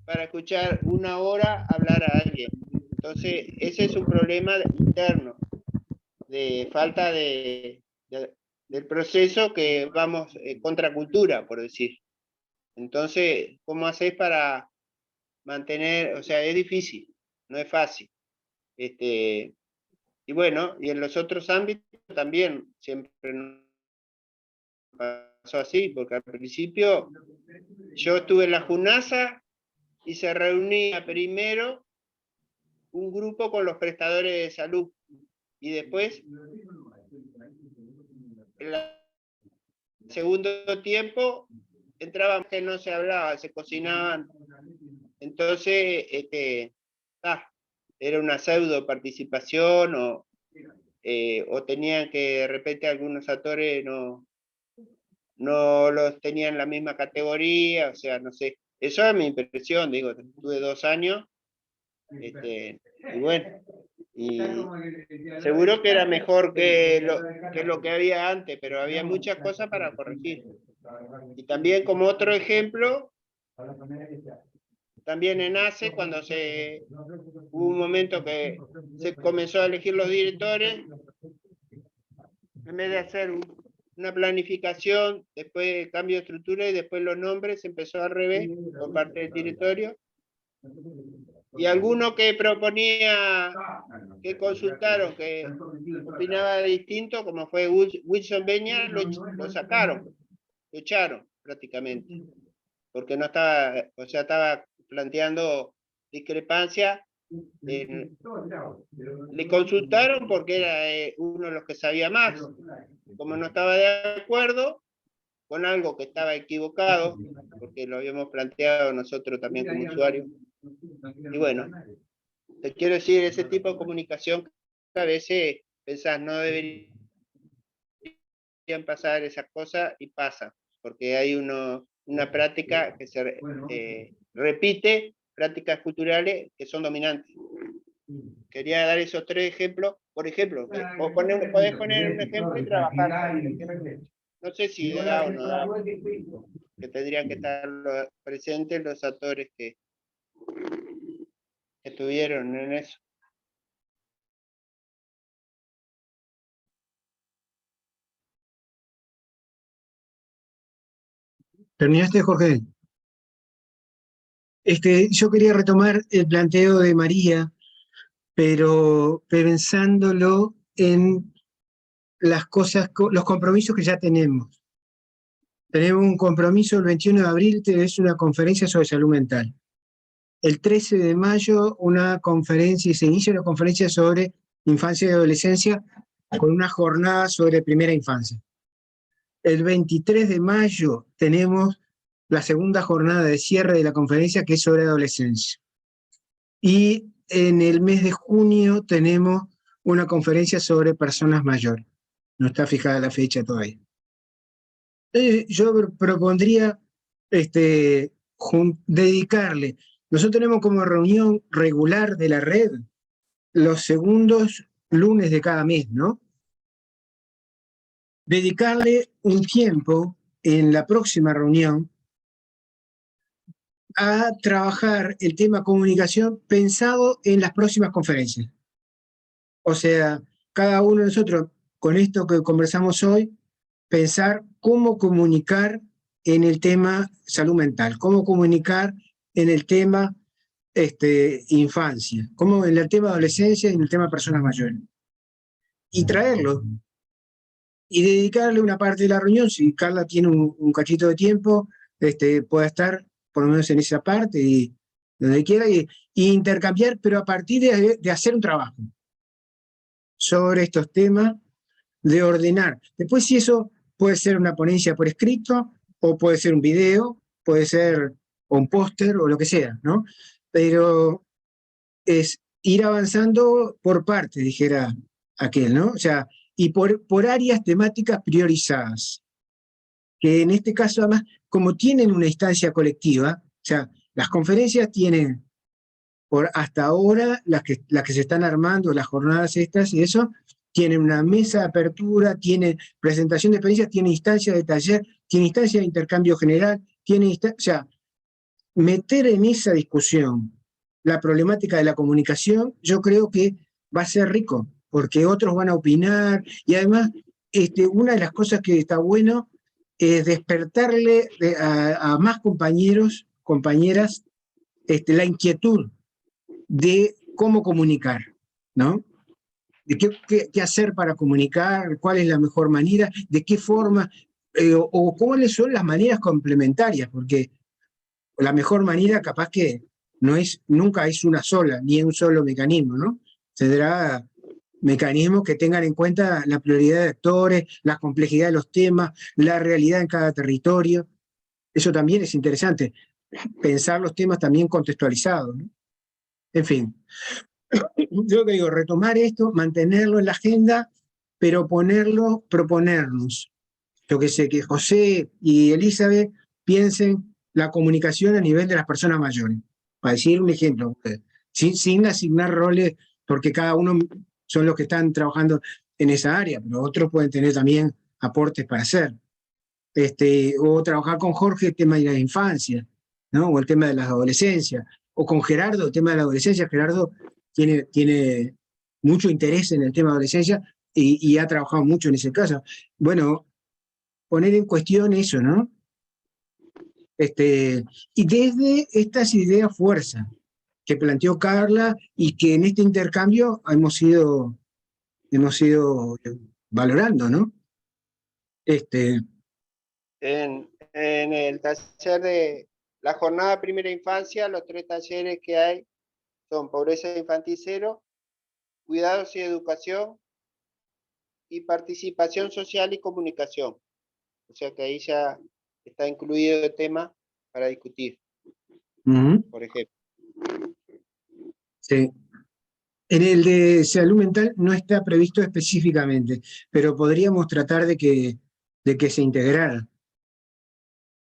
para escuchar 1 hora hablar a alguien. Entonces, ese es un problema interno, de falta del proceso que vamos contra cultura, por decir. Entonces, ¿cómo hacés para mantener? O sea, es difícil, no es fácil. Y bueno, y en los otros ámbitos también siempre pasó así, porque al principio yo estuve en la JUNASA y se reunía primero un grupo con los prestadores de salud, y después, en el segundo tiempo, entraban que no se hablaba, se cocinaban. Entonces, era una pseudo participación, o tenían que de repente algunos actores no los tenían en la misma categoría, o sea, no sé. Eso es mi impresión, digo, tuve 2 años, y bueno, y seguro que era mejor que lo que había antes, pero había muchas cosas para corregir. Y también, como otro ejemplo, también en ACE, cuando hubo un momento que se comenzó a elegir los directores, en vez de hacer una planificación, después cambio de estructura y después los nombres, se empezó al revés por parte del directorio. Y alguno que proponía, que consultaron, que opinaba distinto, como fue Wilson Beña, lo sacaron, lo echaron prácticamente, porque no estaba, o sea, estaba planteando discrepancia. Le consultaron porque era uno de los que sabía más. Como no estaba de acuerdo con algo que estaba equivocado, porque lo habíamos planteado nosotros también como usuarios. Y bueno, te quiero decir, ese tipo de comunicación que a veces pensás no deberían pasar esas cosas, y pasa, porque hay una práctica que se repite, prácticas culturales que son dominantes. Quería dar esos 3 ejemplos. Por ejemplo, podés poner un ejemplo y trabajar. No sé si da o no da, que tendrían que estar presentes los actores que estuvieron en eso. ¿Terminaste, Jorge? Yo quería retomar el planteo de María, pero pensándolo en las cosas, los compromisos que ya tenemos. Tenemos un compromiso el 21 de abril, es una conferencia sobre salud mental. El 13 de mayo, una conferencia, se inicia una conferencia sobre infancia y adolescencia con una jornada sobre primera infancia. El 23 de mayo tenemos la segunda jornada de cierre de la conferencia, que es sobre adolescencia. Y en el mes de junio tenemos una conferencia sobre personas mayores. No está fijada la fecha todavía. Yo propondría dedicarle. Nosotros tenemos como reunión regular de la red los segundos lunes de cada mes, ¿no? Dedicarle un tiempo en la próxima reunión a trabajar el tema comunicación pensado en las próximas conferencias. O sea, cada uno de nosotros, con esto que conversamos hoy, pensar cómo comunicar en el tema salud mental, cómo comunicar en el tema infancia, cómo en el tema adolescencia y en el tema personas mayores. Y traerlo, y dedicarle una parte de la reunión, si Carla tiene un cachito de tiempo, pueda estar por lo menos en esa parte y donde quiera, y intercambiar, pero a partir de hacer un trabajo sobre estos temas, de ordenar. Después, si eso puede ser una ponencia por escrito, o puede ser un video, puede ser un póster o lo que sea, ¿no? Pero es ir avanzando por parte, dijera aquel, ¿no? O sea, y por áreas temáticas priorizadas, que en este caso además, como tienen una instancia colectiva, o sea, las conferencias tienen, hasta ahora, las que se están armando, las jornadas estas y eso, tienen una mesa de apertura, tiene presentación de experiencias, tiene instancia de taller, tiene instancia de intercambio general, o sea, meter en esa discusión la problemática de la comunicación, yo creo que va a ser rico, porque otros van a opinar, y además, una de las cosas que está bueno es despertarle a más compañeros, compañeras, la inquietud de cómo comunicar, ¿no? De qué hacer para comunicar, cuál es la mejor manera, de qué forma, o cuáles son las maneras complementarias, porque la mejor manera capaz que nunca es una sola, ni un solo mecanismo, ¿no? Tendrá mecanismos que tengan en cuenta la prioridad de actores, la complejidad de los temas, la realidad en cada territorio. Eso también es interesante, pensar los temas también contextualizados, ¿no? En fin, yo que digo, retomar esto, mantenerlo en la agenda, pero proponernos. Yo que sé, que José y Elizabeth piensen la comunicación a nivel de las personas mayores. Para decir un ejemplo, sin asignar roles, porque cada uno son los que están trabajando en esa área, pero otros pueden tener también aportes para hacer. O trabajar con Jorge el tema de la infancia, ¿no? O el tema de la adolescencia, o con Gerardo el tema de la adolescencia. Gerardo tiene mucho interés en el tema de adolescencia y ha trabajado mucho en ese caso. Bueno, poner en cuestión eso, ¿no? Y desde estas ideas fuerza que planteó Carla y que en este intercambio hemos ido valorando, ¿no? En el taller de la jornada primera infancia, los 3 talleres que hay son pobreza infantil cero, cuidados y educación, y participación social y comunicación. O sea que ahí ya está incluido el tema para discutir, por ejemplo. Sí. En el de salud mental no está previsto específicamente, pero podríamos tratar de que se integrara.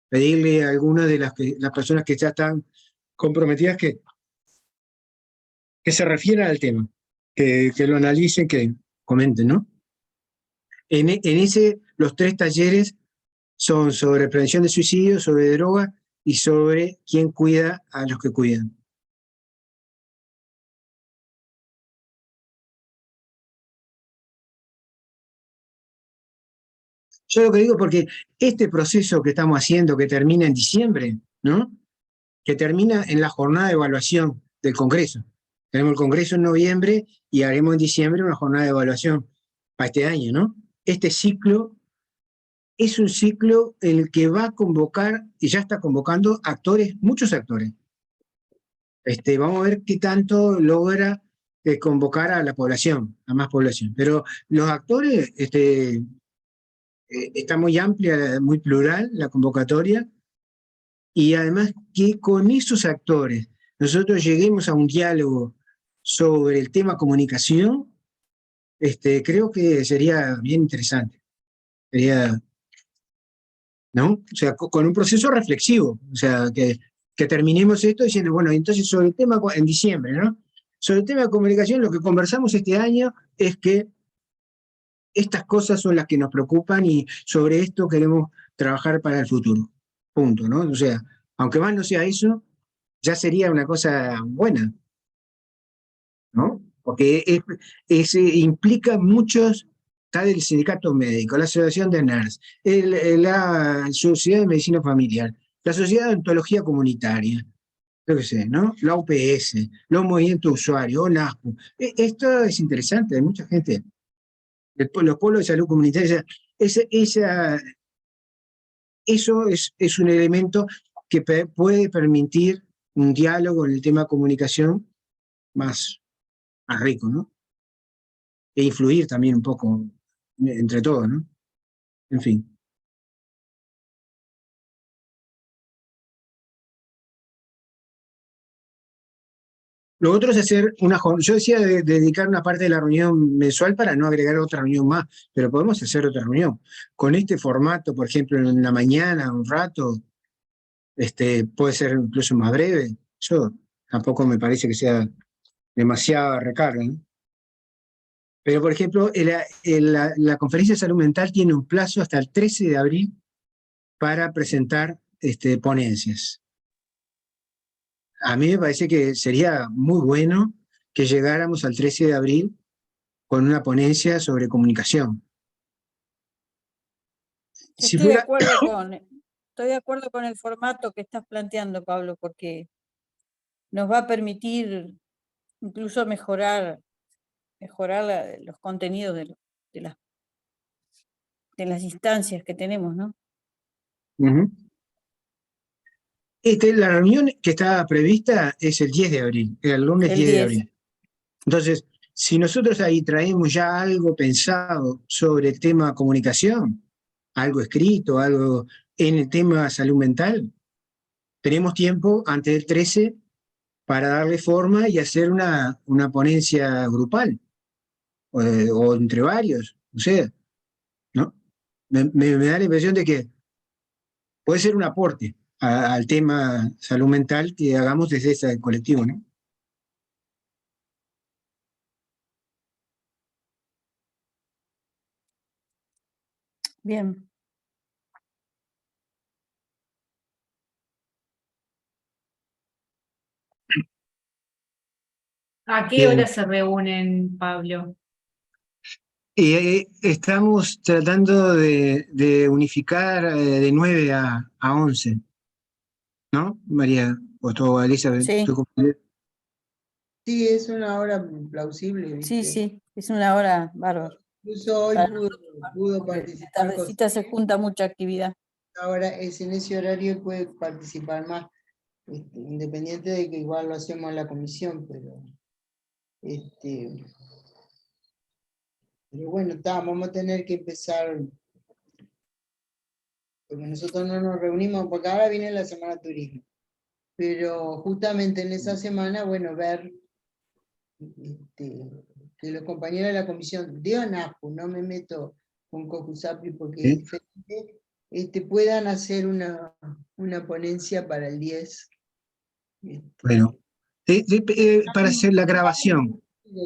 Pedirle a algunas de las personas que ya están comprometidas que se refieran al tema, que lo analicen, que comenten, ¿no? En ese, los 3 talleres son sobre prevención de suicidio, sobre droga y sobre quién cuida a los que cuidan. Yo lo que digo porque este proceso que estamos haciendo, que termina en diciembre, ¿no? Que termina en la jornada de evaluación del Congreso. Tenemos el Congreso en noviembre y haremos en diciembre una jornada de evaluación para este año, ¿no? Este ciclo es un ciclo en el que va a convocar, y ya está convocando actores, muchos actores. Vamos a ver qué tanto logra convocar a la población, a más población. Pero los actores, está muy amplia, muy plural la convocatoria, y además que con esos actores nosotros lleguemos a un diálogo sobre el tema comunicación, creo que sería bien interesante. Sería, ¿no? O sea, con un proceso reflexivo, o sea, que terminemos esto diciendo, bueno, entonces sobre el tema, en diciembre, ¿no? Sobre el tema de comunicación, lo que conversamos este año es que estas cosas son las que nos preocupan y sobre esto queremos trabajar para el futuro. Punto, ¿no? O sea, aunque más no sea eso, ya sería una cosa buena, ¿no? Porque implica muchos, está el sindicato médico, la asociación de NERS, la Sociedad de Medicina Familiar, la Sociedad de Ontología Comunitaria, yo qué sé, ¿no? La UPS, los movimientos usuarios, ONASPU. Esto es interesante, hay mucha gente. Los pueblos de salud comunitaria, eso es un elemento que puede permitir un diálogo en el tema de comunicación más rico, ¿no? E influir también un poco entre todos, ¿no? En fin. Lo otro es hacer yo decía dedicar una parte de la reunión mensual para no agregar otra reunión más, pero podemos hacer otra reunión. Con este formato, por ejemplo, en la mañana, un rato, puede ser incluso más breve. Yo tampoco me parece que sea demasiada recarga, ¿no? Pero, por ejemplo, la Conferencia de Salud Mental tiene un plazo hasta el 13 de abril para presentar ponencias. A mí me parece que sería muy bueno que llegáramos al 13 de abril con una ponencia sobre comunicación. Estoy de acuerdo con el formato que estás planteando, Pablo, porque nos va a permitir incluso mejorar los contenidos de las instancias que tenemos, ¿no? Uh-huh. La reunión que estaba prevista es el 10 de abril, el lunes 10 de abril. Entonces, si nosotros ahí traemos ya algo pensado sobre el tema comunicación, algo escrito, algo en el tema salud mental, tenemos tiempo antes del 13 para darle forma y hacer una ponencia grupal, o entre varios, o sea, ¿no? Me da la impresión de que puede ser un aporte al tema salud mental que hagamos desde ese colectivo, ¿no? Bien. ¿A qué hora se reúnen, Pablo? Estamos tratando de unificar de 9 a 11, ¿no, María? ¿O tú, Elizabeth? Sí. Sí, es una hora plausible, ¿viste? Sí, es una hora bárbara. Incluso hoy pudo participar. La tardecita se junta mucha actividad. Ahora es en ese horario y puede participar más, independiente de que igual lo hacemos en la comisión, pero bueno, vamos a tener que empezar, porque nosotros no nos reunimos, porque ahora viene la Semana de Turismo, pero justamente en esa semana, bueno, ver que los compañeros de la comisión de ONASPU, no me meto con Cojusapi porque es diferente, puedan hacer una ponencia para el 10. Bueno, para hacer la grabación.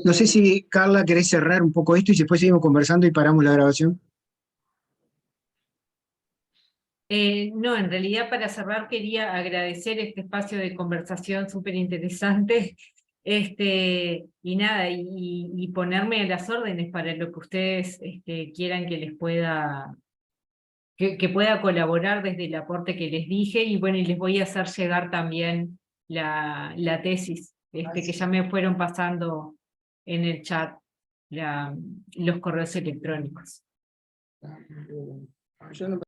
No sé si, Carla, querés cerrar un poco esto y después seguimos conversando y paramos la grabación. No, en realidad para cerrar quería agradecer este espacio de conversación súper interesante, y nada, y ponerme a las órdenes para lo que ustedes quieran que les pueda que pueda colaborar desde el aporte que les dije, y bueno, y les voy a hacer llegar también la tesis, que ya me fueron pasando en el chat los correos electrónicos. Yo no